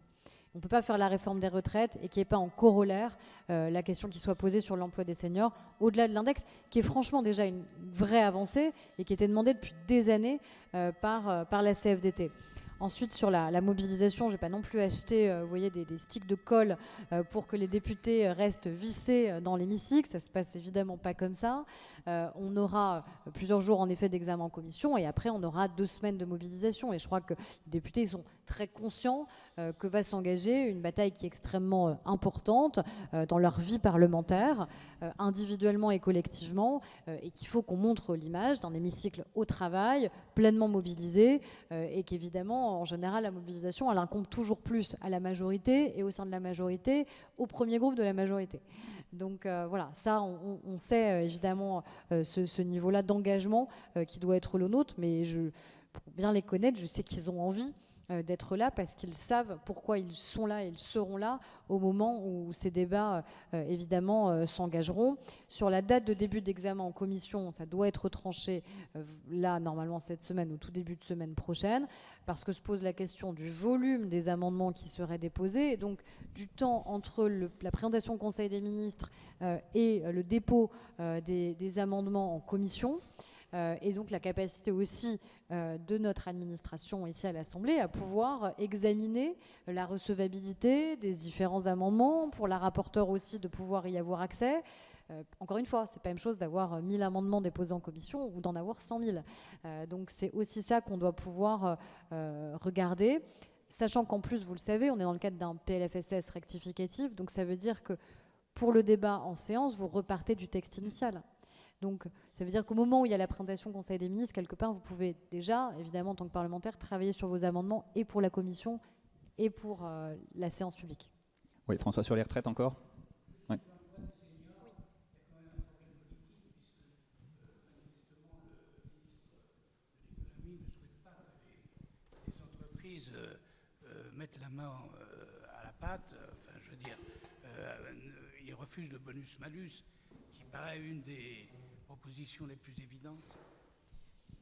On ne peut pas faire la réforme des retraites et qu'il n'y ait pas en corollaire la question qui soit posée sur l'emploi des seniors, au-delà de l'index, qui est franchement déjà une vraie avancée et qui était demandée depuis des années par la CFDT. Ensuite, sur la mobilisation, je ne vais pas non plus acheter vous voyez, des sticks de colle pour que les députés restent vissés dans l'hémicycle. Ça ne se passe évidemment pas comme ça. On aura plusieurs jours en effet d'examen en commission et après on aura 2 semaines de mobilisation. Et je crois que les députés sont très conscients que va s'engager une bataille qui est extrêmement importante dans leur vie parlementaire, individuellement et collectivement, et qu'il faut qu'on montre l'image d'un hémicycle au travail, pleinement mobilisé, et qu'évidemment, en général, la mobilisation, elle incombe toujours plus à la majorité, et au sein de la majorité, au premier groupe de la majorité. Donc voilà, ça, on sait évidemment ce niveau-là d'engagement qui doit être le nôtre, mais pour bien les connaître, je sais qu'ils ont envie d'être là parce qu'ils savent pourquoi ils sont là et ils seront là au moment où ces débats évidemment s'engageront. Sur la date de début d'examen en commission, ça doit être tranché là normalement cette semaine ou tout début de semaine prochaine, parce que se pose la question du volume des amendements qui seraient déposés et donc du temps entre la présentation au Conseil des ministres et le dépôt des amendements en commission. Et donc la capacité aussi de notre administration ici à l'Assemblée à pouvoir examiner la recevabilité des différents amendements, pour la rapporteure aussi de pouvoir y avoir accès. Encore une fois, c'est pas la même chose d'avoir 1000 amendements déposés en commission ou d'en avoir 100 000. Donc c'est aussi ça qu'on doit pouvoir regarder, sachant qu'en plus, vous le savez, on est dans le cadre d'un PLFSS rectificatif, donc ça veut dire que pour le débat en séance, vous repartez du texte initial. Donc, ça veut dire qu'au moment où il y a la présentation au Conseil des ministres, quelque part, vous pouvez déjà, évidemment, en tant que parlementaire, travailler sur vos amendements et pour la commission et pour la séance publique. Oui, François, sur les retraites encore ? Oui. Les entreprises mettent la main à la pâte, enfin, je veux dire, ils refusent le bonus-malus, qui paraît une des propositions les plus évidentes.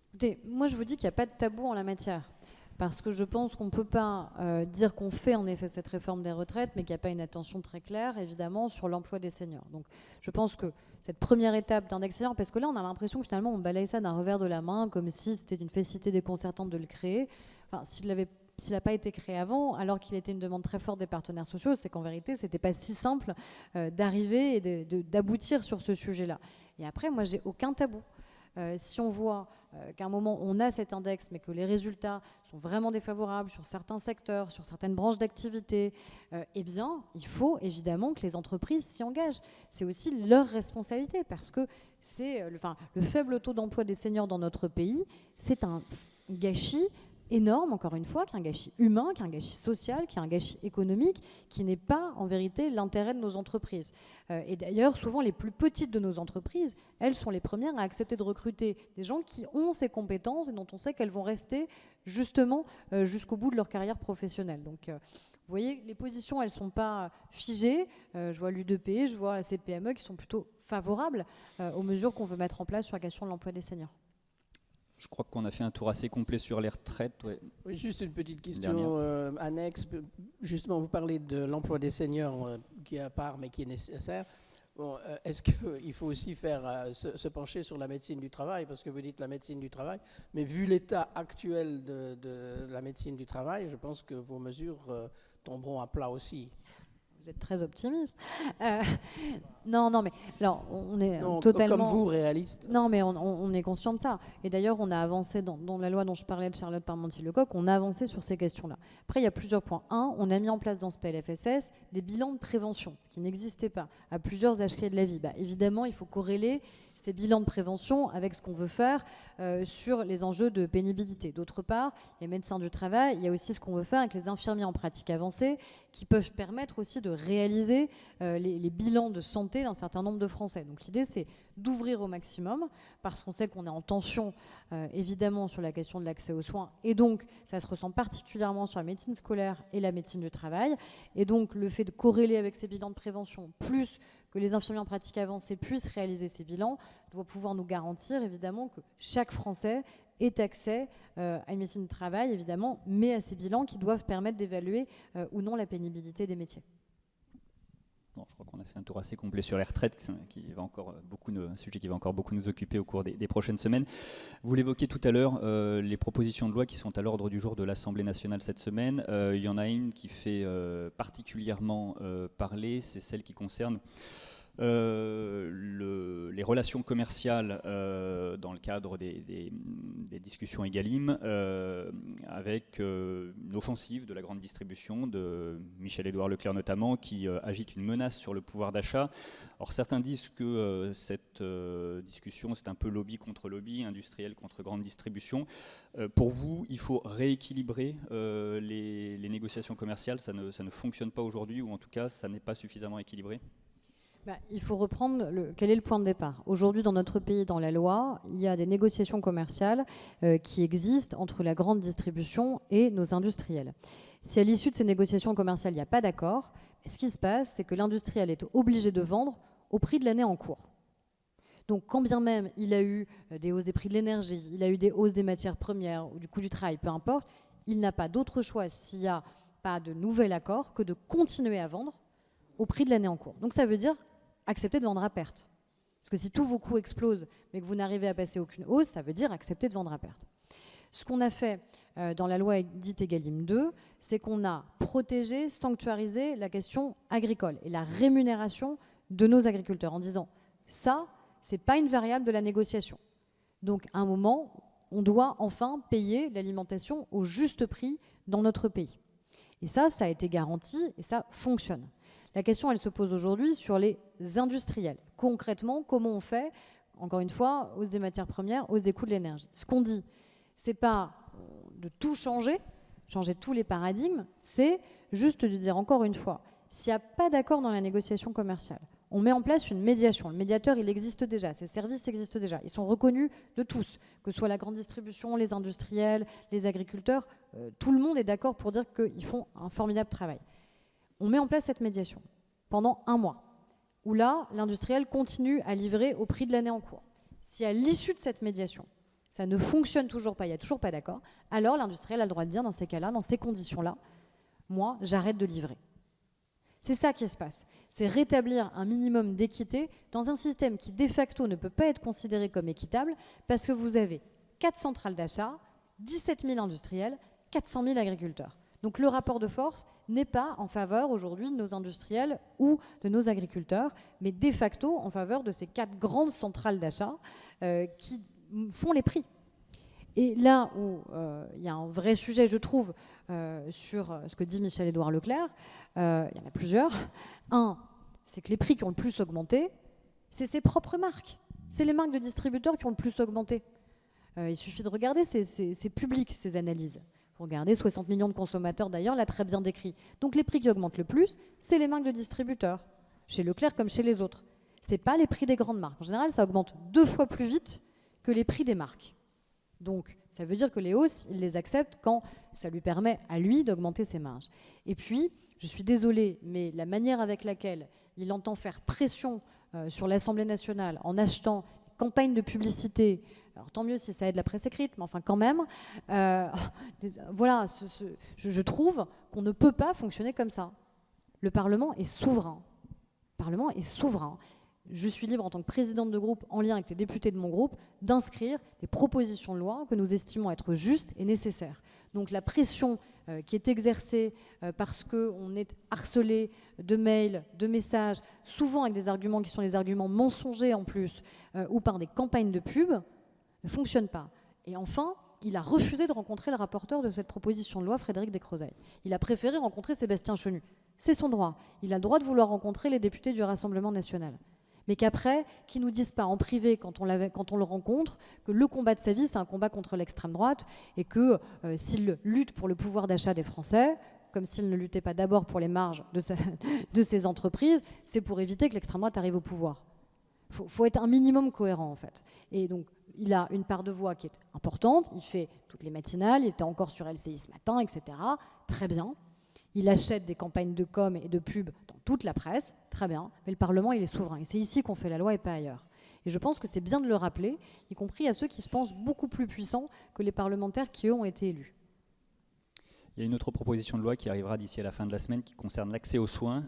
Écoutez, moi je vous dis qu'il n'y a pas de tabou en la matière, parce que je pense qu'on ne peut pas dire qu'on fait en effet cette réforme des retraites, mais qu'il n'y a pas une attention très claire, évidemment, sur l'emploi des seniors. Donc je pense que cette première étape d'index senior, parce que là on a l'impression que finalement on balaye ça d'un revers de la main, comme si c'était d'une facilité déconcertante de le créer. Enfin, s'il n'a pas été créé avant, alors qu'il était une demande très forte des partenaires sociaux, c'est qu'en vérité, ce n'était pas si simple d'arriver et d'aboutir sur ce sujet-là. Et après, moi, j'ai aucun tabou. Si on voit qu'à un moment, on a cet index, mais que les résultats sont vraiment défavorables sur certains secteurs, sur certaines branches d'activité, eh bien, il faut évidemment que les entreprises s'y engagent. C'est aussi leur responsabilité, parce que c'est, le faible taux d'emploi des seniors dans notre pays, c'est un gâchis énorme, encore une fois, qui est un gâchis humain, qui est un gâchis social, qui est un gâchis économique, qui n'est pas en vérité l'intérêt de nos entreprises. Et d'ailleurs, souvent les plus petites de nos entreprises, elles sont les premières à accepter de recruter des gens qui ont ces compétences et dont on sait qu'elles vont rester justement jusqu'au bout de leur carrière professionnelle. Donc vous voyez, les positions, elles ne sont pas figées. Je vois l'UDP, je vois la CPME qui sont plutôt favorables aux mesures qu'on veut mettre en place sur la question de l'emploi des seniors. Je crois qu'on a fait un tour assez complet sur les retraites. Ouais. Oui, juste une petite question annexe. Justement, vous parlez de l'emploi des seniors qui est à part mais qui est nécessaire. Bon, est-ce qu'il faut aussi se pencher sur la médecine du travail, parce que vous dites la médecine du travail, mais vu l'état actuel de la médecine du travail, je pense que vos mesures tomberont à plat aussi. Vous êtes très optimiste. Non, mais alors, on est non, totalement... Comme vous, réaliste. Non, mais on est conscient de ça. Et d'ailleurs, on a avancé dans la loi dont je parlais de Charlotte Parmentier-Lecocq, on a avancé sur ces questions-là. Après, il y a plusieurs points. Un, on a mis en place dans ce PLFSS des bilans de prévention, ce qui n'existait pas à plusieurs âges clés de la vie. Évidemment, il faut corréler ces bilans de prévention avec ce qu'on veut faire sur les enjeux de pénibilité. D'autre part, il y a les médecins du travail, il y a aussi ce qu'on veut faire avec les infirmiers en pratique avancée, qui peuvent permettre aussi de réaliser les bilans de santé d'un certain nombre de Français. Donc l'idée, c'est d'ouvrir au maximum, parce qu'on sait qu'on est en tension, évidemment, sur la question de l'accès aux soins, et donc ça se ressent particulièrement sur la médecine scolaire et la médecine du travail, et donc le fait de corréler avec ces bilans de prévention, plus que les infirmiers en pratique avancée puissent réaliser ces bilans, doit pouvoir nous garantir, évidemment, que chaque Français ait accès à une médecine du travail, évidemment, mais à ces bilans qui doivent permettre d'évaluer ou non la pénibilité des métiers. Bon, je crois qu'on a fait un tour assez complet sur les retraites, qui va encore un sujet qui va encore beaucoup nous occuper au cours des prochaines semaines. Vous l'évoquiez tout à l'heure, les propositions de loi qui sont à l'ordre du jour de l'Assemblée nationale cette semaine. Il y en a une qui fait particulièrement parler, c'est celle qui concerne Les relations commerciales dans le cadre des discussions Egalim, avec une offensive de la grande distribution, de Michel-Édouard Leclerc notamment, qui agite une menace sur le pouvoir d'achat. Alors certains disent que cette discussion, c'est un peu lobby contre lobby, industriel contre grande distribution. Pour vous, il faut rééquilibrer les négociations commerciales, ça ne fonctionne pas aujourd'hui, ou en tout cas, ça n'est pas suffisamment équilibré? Il faut reprendre quel est le point de départ. Aujourd'hui, dans notre pays, dans la loi, il y a des négociations commerciales qui existent entre la grande distribution et nos industriels. Si à l'issue de ces négociations commerciales, il n'y a pas d'accord, ce qui se passe, c'est que l'industriel est obligé de vendre au prix de l'année en cours. Donc, quand bien même il a eu des hausses des prix de l'énergie, il a eu des hausses des matières premières ou du coût du travail, peu importe, il n'a pas d'autre choix s'il n'y a pas de nouvel accord que de continuer à vendre au prix de l'année en cours. Donc, ça veut dire accepter de vendre à perte. Parce que si tous vos coûts explosent, mais que vous n'arrivez à passer aucune hausse, ça veut dire accepter de vendre à perte. Ce qu'on a fait dans la loi dite Egalim 2, c'est qu'on a protégé, sanctuarisé la question agricole et la rémunération de nos agriculteurs en disant ça, c'est pas une variable de la négociation. Donc à un moment, on doit enfin payer l'alimentation au juste prix dans notre pays. Et ça a été garanti et ça fonctionne. La question, elle se pose aujourd'hui sur les industriels. Concrètement, comment on fait? Encore une fois, hausse des matières premières, hausse des coûts de l'énergie. Ce qu'on dit, c'est pas de tout changer tous les paradigmes, c'est juste de dire encore une fois, s'il n'y a pas d'accord dans la négociation commerciale, on met en place une médiation. Le médiateur, il existe déjà, ses services existent déjà. Ils sont reconnus de tous, que ce soit la grande distribution, les industriels, les agriculteurs. Tout le monde est d'accord pour dire qu'ils font un formidable travail. On met en place cette médiation pendant 1 mois, où là, l'industriel continue à livrer au prix de l'année en cours. Si à l'issue de cette médiation, ça ne fonctionne toujours pas, il n'y a toujours pas d'accord, alors l'industriel a le droit de dire dans ces cas-là, dans ces conditions-là, moi, j'arrête de livrer. C'est ça qui se passe. C'est rétablir un minimum d'équité dans un système qui, de facto, ne peut pas être considéré comme équitable parce que vous avez 4 centrales d'achat, 17 000 industriels, 400 000 agriculteurs. Donc le rapport de force n'est pas en faveur aujourd'hui de nos industriels ou de nos agriculteurs, mais de facto en faveur de ces 4 grandes centrales d'achat qui font les prix. Et là où il y a un vrai sujet, je trouve, sur ce que dit Michel-Édouard Leclerc, il y en a plusieurs. Un, c'est que les prix qui ont le plus augmenté, c'est ses propres marques. C'est les marques de distributeurs qui ont le plus augmenté. Il suffit de regarder, c'est public ces analyses. Regardez, 60 millions de consommateurs d'ailleurs l'a très bien décrit. Donc les prix qui augmentent le plus, c'est les marques de distributeurs, chez Leclerc comme chez les autres. Ce n'est pas les prix des grandes marques. En général, ça augmente 2 fois plus vite que les prix des marques. Donc ça veut dire que les hausses, il les accepte quand ça lui permet à lui d'augmenter ses marges. Et puis, je suis désolée, mais la manière avec laquelle il entend faire pression sur l'Assemblée nationale en achetant des campagnes de publicité, alors tant mieux si ça aide la presse écrite, mais enfin quand même, voilà, je trouve qu'on ne peut pas fonctionner comme ça. Le Parlement est souverain. Le Parlement est souverain. Je suis libre en tant que présidente de groupe, en lien avec les députés de mon groupe, d'inscrire des propositions de loi que nous estimons être justes et nécessaires. Donc la pression qui est exercée parce qu'on est harcelé de mails, de messages, souvent avec des arguments qui sont des arguments mensongers en plus, ou par des campagnes de pub, ne fonctionne pas. Et enfin, il a refusé de rencontrer le rapporteur de cette proposition de loi, Frédéric Descrozaille. Il a préféré rencontrer Sébastien Chenu. C'est son droit. Il a le droit de vouloir rencontrer les députés du Rassemblement national. Mais qu'après, qu'ils ne nous disent pas en privé, quand on le rencontre, que le combat de sa vie, c'est un combat contre l'extrême droite, et que s'il lutte pour le pouvoir d'achat des Français, comme s'il ne luttait pas d'abord pour les marges de ses entreprises, c'est pour éviter que l'extrême droite arrive au pouvoir. Il faut être un minimum cohérent, en fait. Et donc, il a une part de voix qui est importante, il fait toutes les matinales, il était encore sur LCI ce matin, etc. Très bien. Il achète des campagnes de com et de pub dans toute la presse, très bien, mais le Parlement, il est souverain. Et c'est ici qu'on fait la loi et pas ailleurs. Et je pense que c'est bien de le rappeler, y compris à ceux qui se pensent beaucoup plus puissants que les parlementaires qui, eux, ont été élus. Il y a une autre proposition de loi qui arrivera d'ici à la fin de la semaine qui concerne l'accès aux soins,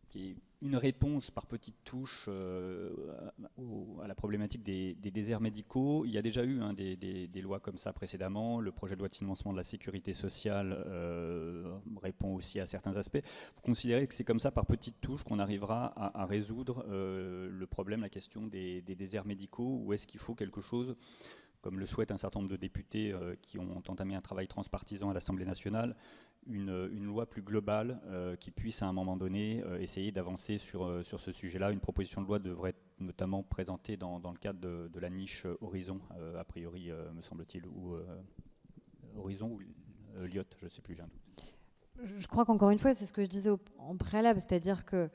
qui est une réponse par petites touches à la problématique des déserts médicaux. Il y a déjà eu des lois comme ça précédemment. Le projet de loi de financement de la sécurité sociale répond aussi à certains aspects. Vous considérez que c'est comme ça, par petites touches, qu'on arrivera à résoudre le problème, la question des déserts médicaux, ou est-ce qu'il faut quelque chose, comme le souhaitent un certain nombre de députés qui ont entamé un travail transpartisan à l'Assemblée nationale, une loi plus globale qui puisse à un moment donné essayer d'avancer sur ce sujet-là. Une proposition de loi devrait être notamment présentée dans le cadre de la niche Horizon, a priori, me semble-t-il, ou Horizon ou Lyot, je ne sais plus, j'ai un doute. Je crois qu'encore une fois, c'est ce que je disais en préalable, c'est-à-dire que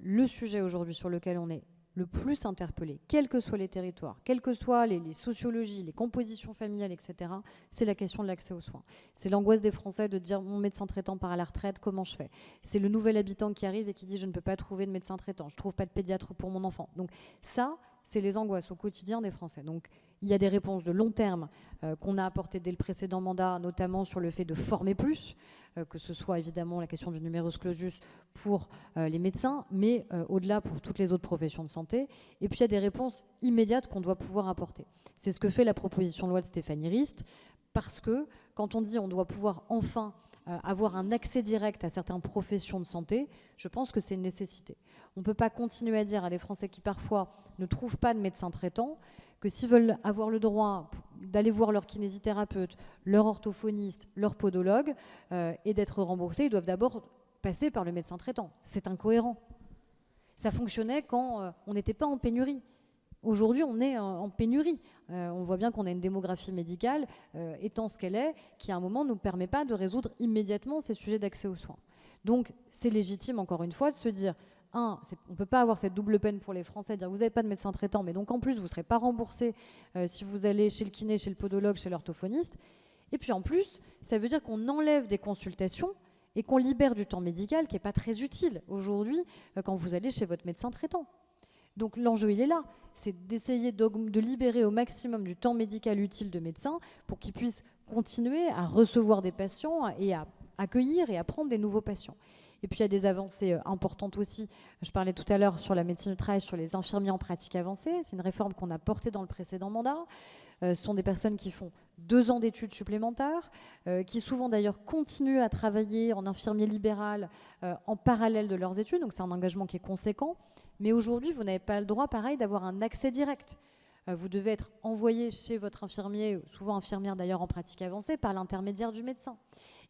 le sujet aujourd'hui sur lequel on est le plus interpellé, quels que soient les territoires, quelles que soient les sociologies, les compositions familiales, etc., c'est la question de l'accès aux soins. C'est l'angoisse des Français de dire mon médecin traitant part à la retraite, comment je fais? C'est le nouvel habitant qui arrive et qui dit je ne peux pas trouver de médecin traitant, je ne trouve pas de pédiatre pour mon enfant. Donc ça, c'est les angoisses au quotidien des Français. Donc il y a des réponses de long terme qu'on a apportées dès le précédent mandat, notamment sur le fait de former plus, que ce soit évidemment la question du numerus clausus pour les médecins, mais au-delà pour toutes les autres professions de santé. Et puis il y a des réponses immédiates qu'on doit pouvoir apporter. C'est ce que fait la proposition de loi de Stéphanie Rist, parce que quand on dit on doit pouvoir enfin avoir un accès direct à certaines professions de santé, je pense que c'est une nécessité. On ne peut pas continuer à dire à des Français qui parfois ne trouvent pas de médecin traitant que s'ils veulent avoir le droit d'aller voir leur kinésithérapeute, leur orthophoniste, leur podologue et d'être remboursés, ils doivent d'abord passer par le médecin traitant. C'est incohérent. Ça fonctionnait quand on n'était pas en pénurie. Aujourd'hui, on est en pénurie. On voit bien qu'on a une démographie médicale, étant ce qu'elle est, qui à un moment ne nous permet pas de résoudre immédiatement ces sujets d'accès aux soins. Donc c'est légitime, encore une fois, de se dire, on ne peut pas avoir cette double peine pour les Français, dire vous n'avez pas de médecin traitant, mais donc en plus vous ne serez pas remboursé si vous allez chez le kiné, chez le podologue, chez l'orthophoniste. Et puis en plus, ça veut dire qu'on enlève des consultations et qu'on libère du temps médical qui n'est pas très utile aujourd'hui quand vous allez chez votre médecin traitant. Donc l'enjeu, il est là, c'est d'essayer de libérer au maximum du temps médical utile de médecins pour qu'ils puissent continuer à recevoir des patients et à accueillir et à prendre des nouveaux patients. Et puis il y a des avancées importantes aussi. Je parlais tout à l'heure sur la médecine du travail, sur les infirmiers en pratique avancée. C'est une réforme qu'on a portée dans le précédent mandat. Ce sont des personnes qui font 2 ans d'études supplémentaires, qui souvent d'ailleurs continuent à travailler en infirmier libéral en parallèle de leurs études. Donc c'est un engagement qui est conséquent. Mais aujourd'hui, vous n'avez pas le droit, pareil, d'avoir un accès direct. Vous devez être envoyé chez votre infirmier, souvent infirmière d'ailleurs en pratique avancée, par l'intermédiaire du médecin.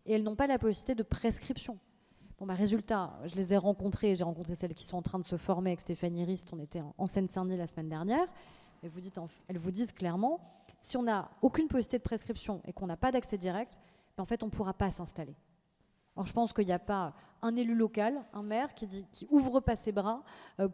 Et elles n'ont pas la possibilité de prescription. Bon, résultat, je les ai rencontrées, j'ai rencontré celles qui sont en train de se former avec Stéphanie Rist, on était en Seine-Saint-Denis la semaine dernière, elles vous disent clairement, si on n'a aucune possibilité de prescription et qu'on n'a pas d'accès direct, en fait on ne pourra pas s'installer. Or je pense qu'il n'y a pas un élu local, un maire qui ouvre pas ses bras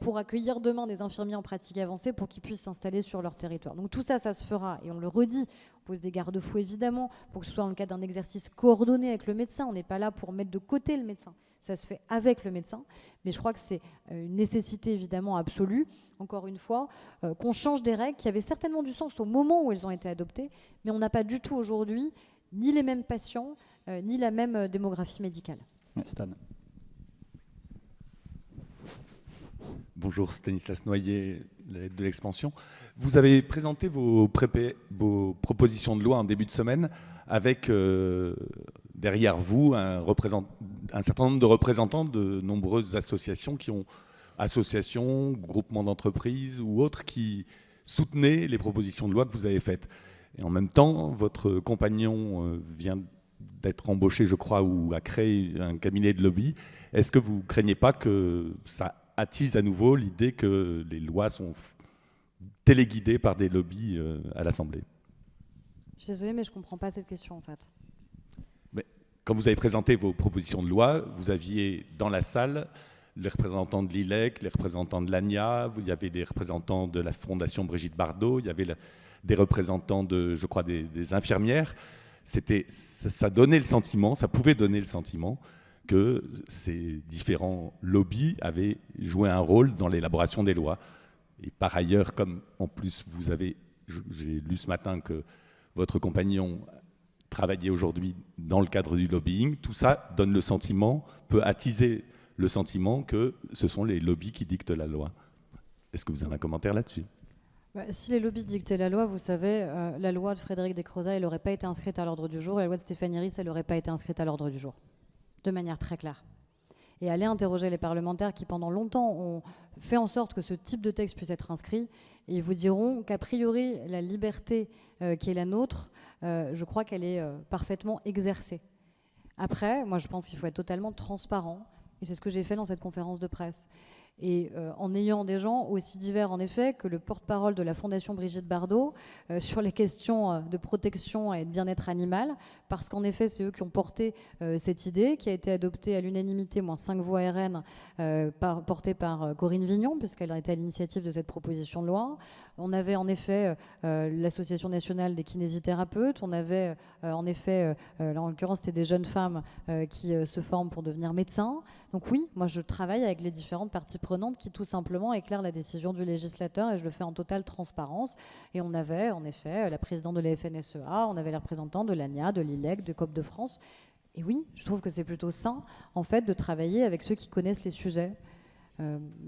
pour accueillir demain des infirmiers en pratique avancée pour qu'ils puissent s'installer sur leur territoire. Donc tout ça, ça se fera, et on le redit, on pose des garde-fous évidemment, pour que ce soit dans le cadre d'un exercice coordonné avec le médecin. On n'est pas là pour mettre de côté le médecin. Ça se fait avec le médecin, mais je crois que c'est une nécessité évidemment absolue, encore une fois, qu'on change des règles qui avaient certainement du sens au moment où elles ont été adoptées, mais on n'a pas du tout aujourd'hui ni les mêmes patients, ni la même démographie médicale. Stan. Bonjour, Stanislas Noyer, la lettre de l'expansion. Vous avez présenté vos propositions de loi en début de semaine avec derrière vous un certain nombre de représentants de nombreuses associations groupements d'entreprises ou autres qui soutenaient les propositions de loi que vous avez faites. Et en même temps, votre compagnon vient d'être embauché, je crois, ou a créé un cabinet de lobby. Est-ce que vous ne craignez pas que ça attise à nouveau l'idée que les lois sont téléguidées par des lobbies à l'Assemblée? Je suis désolée, mais je ne comprends pas cette question, en fait. Mais quand vous avez présenté vos propositions de loi, vous aviez dans la salle les représentants de l'ILEC, les représentants de l'ANIA, il y avait des représentants de la Fondation Brigitte Bardot, il y avait des représentants je crois, des infirmières. Ça donnait le sentiment, ça pouvait donner le sentiment que ces différents lobbies avaient joué un rôle dans l'élaboration des lois. Et par ailleurs, comme en plus j'ai lu ce matin que votre compagnon travaillait aujourd'hui dans le cadre du lobbying, tout ça donne le sentiment, peut attiser le sentiment que ce sont les lobbies qui dictent la loi. Est-ce que vous avez un commentaire là-dessus ? Si les lobbies dictaient la loi, vous savez, la loi de Frédéric Descrozat, elle n'aurait pas été inscrite à l'ordre du jour, et la loi de Stéphanie Ries, elle n'aurait pas été inscrite à l'ordre du jour, de manière très claire. Et allez interroger les parlementaires qui, pendant longtemps, ont fait en sorte que ce type de texte puisse être inscrit, et ils vous diront qu'a priori, la liberté qui est la nôtre, je crois qu'elle est parfaitement exercée. Après, moi, je pense qu'il faut être totalement transparent, et c'est ce que j'ai fait dans cette conférence de presse. Et en ayant des gens aussi divers, en effet, que le porte-parole de la Fondation Brigitte Bardot sur les questions de protection et de bien-être animal, parce qu'en effet, c'est eux qui ont porté cette idée, qui a été adoptée à l'unanimité, moins 5 voix RN, portée par Corinne Vignon, puisqu'elle était à l'initiative de cette proposition de loi. On avait en effet l'Association nationale des kinésithérapeutes, on avait en effet, là en l'occurrence, c'était des jeunes femmes qui se forment pour devenir médecins. Donc oui, moi je travaille avec les différentes parties prenantes qui tout simplement éclairent la décision du législateur, et je le fais en totale transparence. Et on avait en effet la présidente de la FNSEA, on avait les représentants de l'ANIA, de l'ILEC, de COP de France. Et oui, je trouve que c'est plutôt sain en fait de travailler avec ceux qui connaissent les sujets.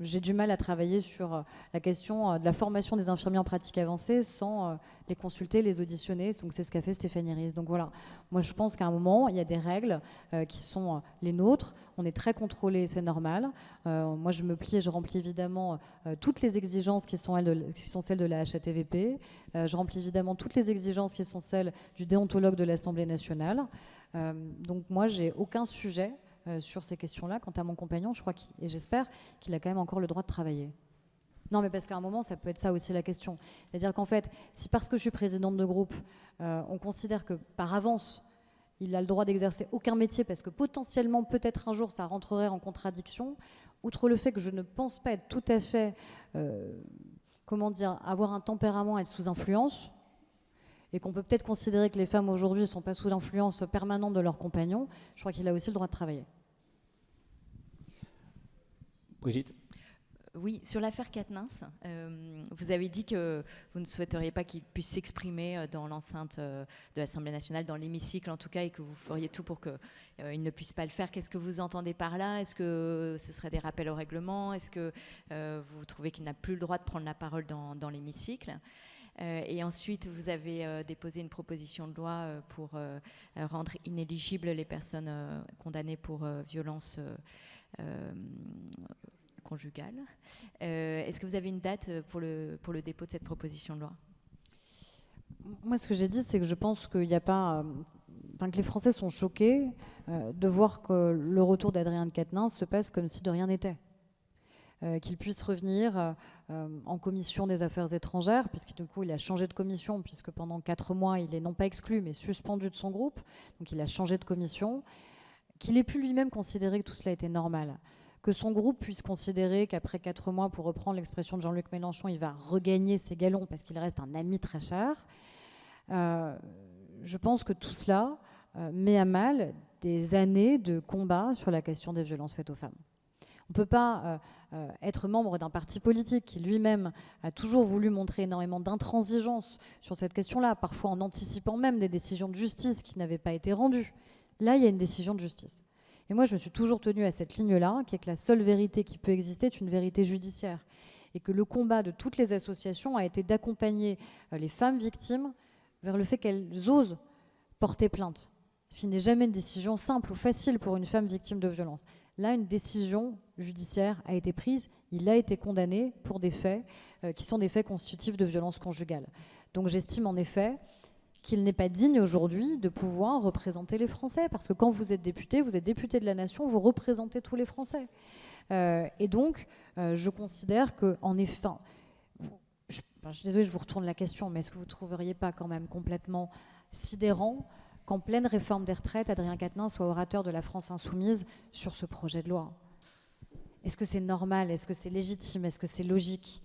J'ai du mal à travailler sur la question de la formation des infirmiers en pratique avancée sans les consulter, les auditionner. Donc c'est ce qu'a fait Stéphanie Ries. Donc voilà, moi je pense qu'à un moment, il y a des règles qui sont les nôtres. On est très contrôlé, c'est normal. Moi je me plie et je remplis évidemment toutes les exigences qui sont celles de la HATVP. Je remplis évidemment toutes les exigences qui sont celles du déontologue de l'Assemblée nationale. Donc moi j'ai aucun sujet sur ces questions-là. Quant à mon compagnon, je crois et j'espère qu'il a quand même encore le droit de travailler. Non, mais parce qu'à un moment, ça peut être ça aussi la question. C'est-à-dire qu'en fait, si parce que je suis présidente de groupe, on considère que par avance, il a le droit d'exercer aucun métier parce que potentiellement, peut-être un jour, ça rentrerait en contradiction, outre le fait que je ne pense pas être tout à fait, avoir un tempérament, être sous influence, et qu'on peut peut-être considérer que les femmes aujourd'hui ne sont pas sous l'influence permanente de leurs compagnons, je crois qu'il a aussi le droit de travailler. Brigitte ? Oui, sur l'affaire Quatennens, vous avez dit que vous ne souhaiteriez pas qu'il puisse s'exprimer dans l'enceinte de l'Assemblée nationale, dans l'hémicycle en tout cas, et que vous feriez tout pour qu'il ne puisse pas le faire. Qu'est-ce que vous entendez par là ? Est-ce que ce serait des rappels au règlement ? Est-ce que vous trouvez qu'il n'a plus le droit de prendre la parole dans l'hémicycle ? Et ensuite, vous avez déposé une proposition de loi pour rendre inéligibles les personnes condamnées pour violence conjugale. Est-ce que vous avez une date pour le dépôt de cette proposition de loi ? Moi, ce que j'ai dit, c'est que je pense qu'il n'y a pas... que les Français sont choqués de voir que le retour d'Adrien Quatennens se passe comme si de rien n'était. Qu'il puisse revenir en commission des affaires étrangères, puisque du coup il a changé de commission, puisque pendant 4 mois il est non pas exclu mais suspendu de son groupe, donc il a changé de commission, qu'il ait pu lui-même considérer que tout cela était normal, que son groupe puisse considérer qu'après 4 mois, pour reprendre l'expression de Jean-Luc Mélenchon, il va regagner ses galons parce qu'il reste un ami très cher. Je pense que tout cela met à mal des années de combat sur la question des violences faites aux femmes. On ne peut pas être membre d'un parti politique qui lui-même a toujours voulu montrer énormément d'intransigeance sur cette question-là, parfois en anticipant même des décisions de justice qui n'avaient pas été rendues. Là, il y a une décision de justice. Et moi, je me suis toujours tenue à cette ligne-là, qui est que la seule vérité qui peut exister est une vérité judiciaire. Et que le combat de toutes les associations a été d'accompagner les femmes victimes vers le fait qu'elles osent porter plainte. Ce qui n'est jamais une décision simple ou facile pour une femme victime de violence. Là, une décision judiciaire a été prise. Il a été condamné pour des faits qui sont des faits constitutifs de violence conjugale. Donc j'estime en effet qu'il n'est pas digne aujourd'hui de pouvoir représenter les Français. Parce que quand vous êtes député de la nation, vous représentez tous les Français. Et donc, je considère qu'en effet... je suis désolée, je vous retourne la question, mais est-ce que vous ne trouveriez pas quand même complètement sidérant qu'en pleine réforme des retraites, Adrien Quatennens soit orateur de la France insoumise sur ce projet de loi ? Est-ce que c'est normal ? Est-ce que c'est légitime ? Est-ce que c'est logique ?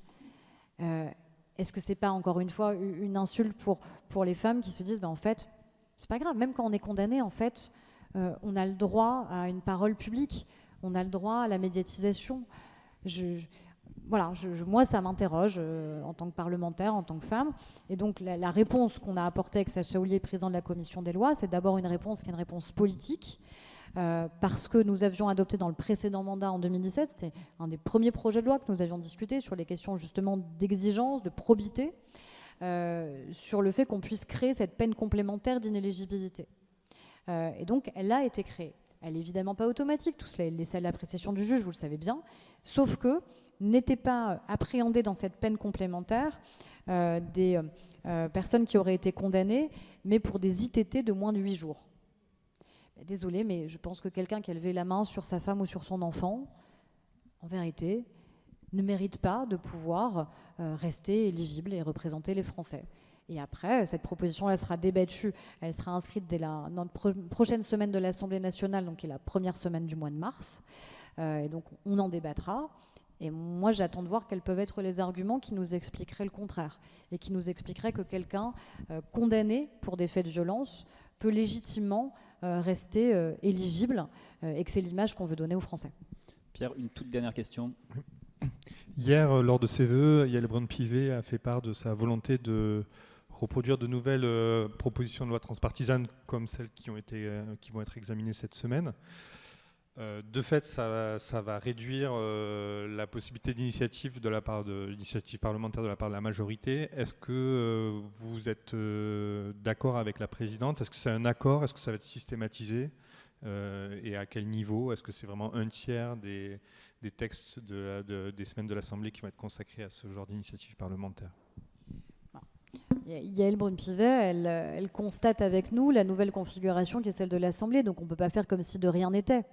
Est-ce que c'est pas, encore une fois, une insulte pour les femmes qui se disent, en fait, c'est pas grave, même quand on est condamné, en fait, on a le droit à une parole publique, on a le droit à la médiatisation. Moi, ça m'interroge en tant que parlementaire, en tant que femme. Et donc, la réponse qu'on a apportée avec Sacha Houlié, président de la commission des lois, c'est d'abord une réponse qui est une réponse politique, parce que nous avions adopté dans le précédent mandat en 2017, c'était un des premiers projets de loi que nous avions discuté sur les questions justement d'exigence, de probité, sur le fait qu'on puisse créer cette peine complémentaire d'inéligibilité. Et donc, elle a été créée. Elle n'est évidemment pas automatique, tout cela est laissé à l'appréciation du juge, vous le savez bien, sauf que n'était pas appréhendé dans cette peine complémentaire des personnes qui auraient été condamnées, mais pour des ITT de moins de 8 jours. Désolée, mais je pense que quelqu'un qui a levé la main sur sa femme ou sur son enfant, en vérité, ne mérite pas de pouvoir rester éligible et représenter les Français. Et après, cette proposition, elle sera débattue, elle sera inscrite dès notre prochaine semaine de l'Assemblée nationale, donc qui est la première semaine du mois de mars. Et donc, on en débattra. Et moi, j'attends de voir quels peuvent être les arguments qui nous expliqueraient le contraire et qui nous expliqueraient que quelqu'un condamné pour des faits de violence peut légitimement rester éligible et que c'est l'image qu'on veut donner aux Français. Pierre, une toute dernière question. Hier, lors de ses vœux, Yael Braun-Pivet a fait part de sa volonté de reproduire de nouvelles propositions de loi transpartisanes comme celles qui vont être examinées cette semaine. De fait, ça va réduire la possibilité d'initiative parlementaire de la part de la majorité. Est-ce que vous êtes d'accord avec la présidente? Est-ce que c'est un accord? Est-ce que ça va être systématisé? Et à quel niveau? Est-ce que c'est vraiment un tiers des textes des semaines de l'Assemblée qui vont être consacrés à ce genre d'initiative parlementaire? Yael Braun-Pivet, elle constate avec nous la nouvelle configuration qui est celle de l'Assemblée, donc on ne peut pas faire comme si de rien n'était.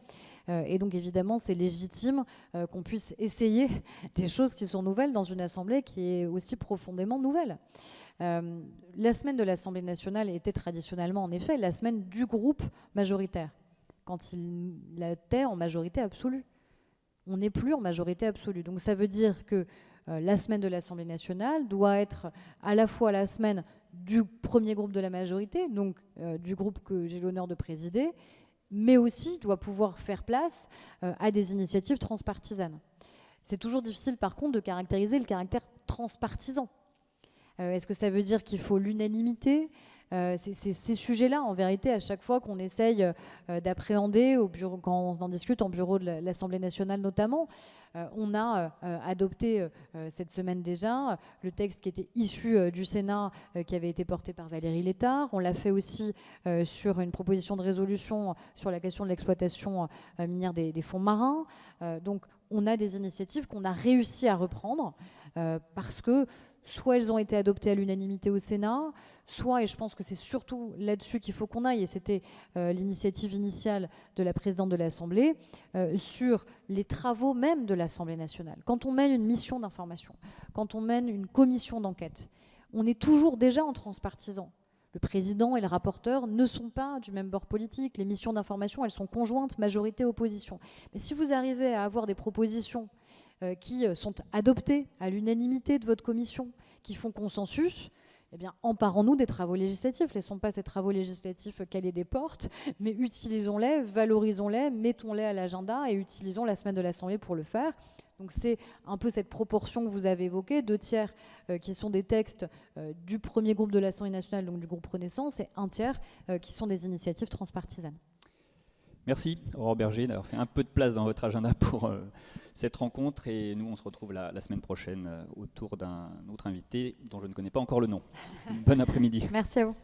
Et donc évidemment, c'est légitime qu'on puisse essayer des choses qui sont nouvelles dans une Assemblée qui est aussi profondément nouvelle. La semaine de l'Assemblée nationale était traditionnellement, en effet, la semaine du groupe majoritaire, quand il était en majorité absolue. On n'est plus en majorité absolue. Donc ça veut dire que la semaine de l'Assemblée nationale doit être à la fois la semaine du premier groupe de la majorité, donc du groupe que j'ai l'honneur de présider, mais aussi doit pouvoir faire place à des initiatives transpartisanes. C'est toujours difficile par contre de caractériser le caractère transpartisan. Est-ce que ça veut dire qu'il faut l'unanimité ? Ces sujets-là, en vérité, à chaque fois qu'on essaye d'appréhender, quand on en discute en bureau de l'Assemblée nationale notamment, on a adopté cette semaine déjà le texte qui était issu du Sénat, qui avait été porté par Valérie Létard. On l'a fait aussi sur une proposition de résolution sur la question de l'exploitation minière des fonds marins. Donc on a des initiatives qu'on a réussi à reprendre parce que soit elles ont été adoptées à l'unanimité au Sénat, soit, et je pense que c'est surtout là-dessus qu'il faut qu'on aille, et c'était l'initiative initiale de la présidente de l'Assemblée, sur les travaux même de l'Assemblée nationale. Quand on mène une mission d'information, quand on mène une commission d'enquête, on est toujours déjà en transpartisan. Le président et le rapporteur ne sont pas du même bord politique. Les missions d'information, elles sont conjointes, majorité-opposition. Mais si vous arrivez à avoir des propositions qui sont adoptées à l'unanimité de votre commission, qui font consensus, eh bien, emparons-nous des travaux législatifs. Laissons pas ces travaux législatifs caler des portes, mais utilisons-les, valorisons-les, mettons-les à l'agenda et utilisons la semaine de l'Assemblée pour le faire. Donc c'est un peu cette proportion que vous avez évoquée, 2 tiers qui sont des textes du premier groupe de l'Assemblée nationale, donc du groupe Renaissance, et 1 tiers qui sont des initiatives transpartisanes. Merci Aurore Berger d'avoir fait un peu de place dans votre agenda pour cette rencontre, et nous on se retrouve la semaine prochaine autour d'un autre invité dont je ne connais pas encore le nom. Bon après-midi. Merci à vous.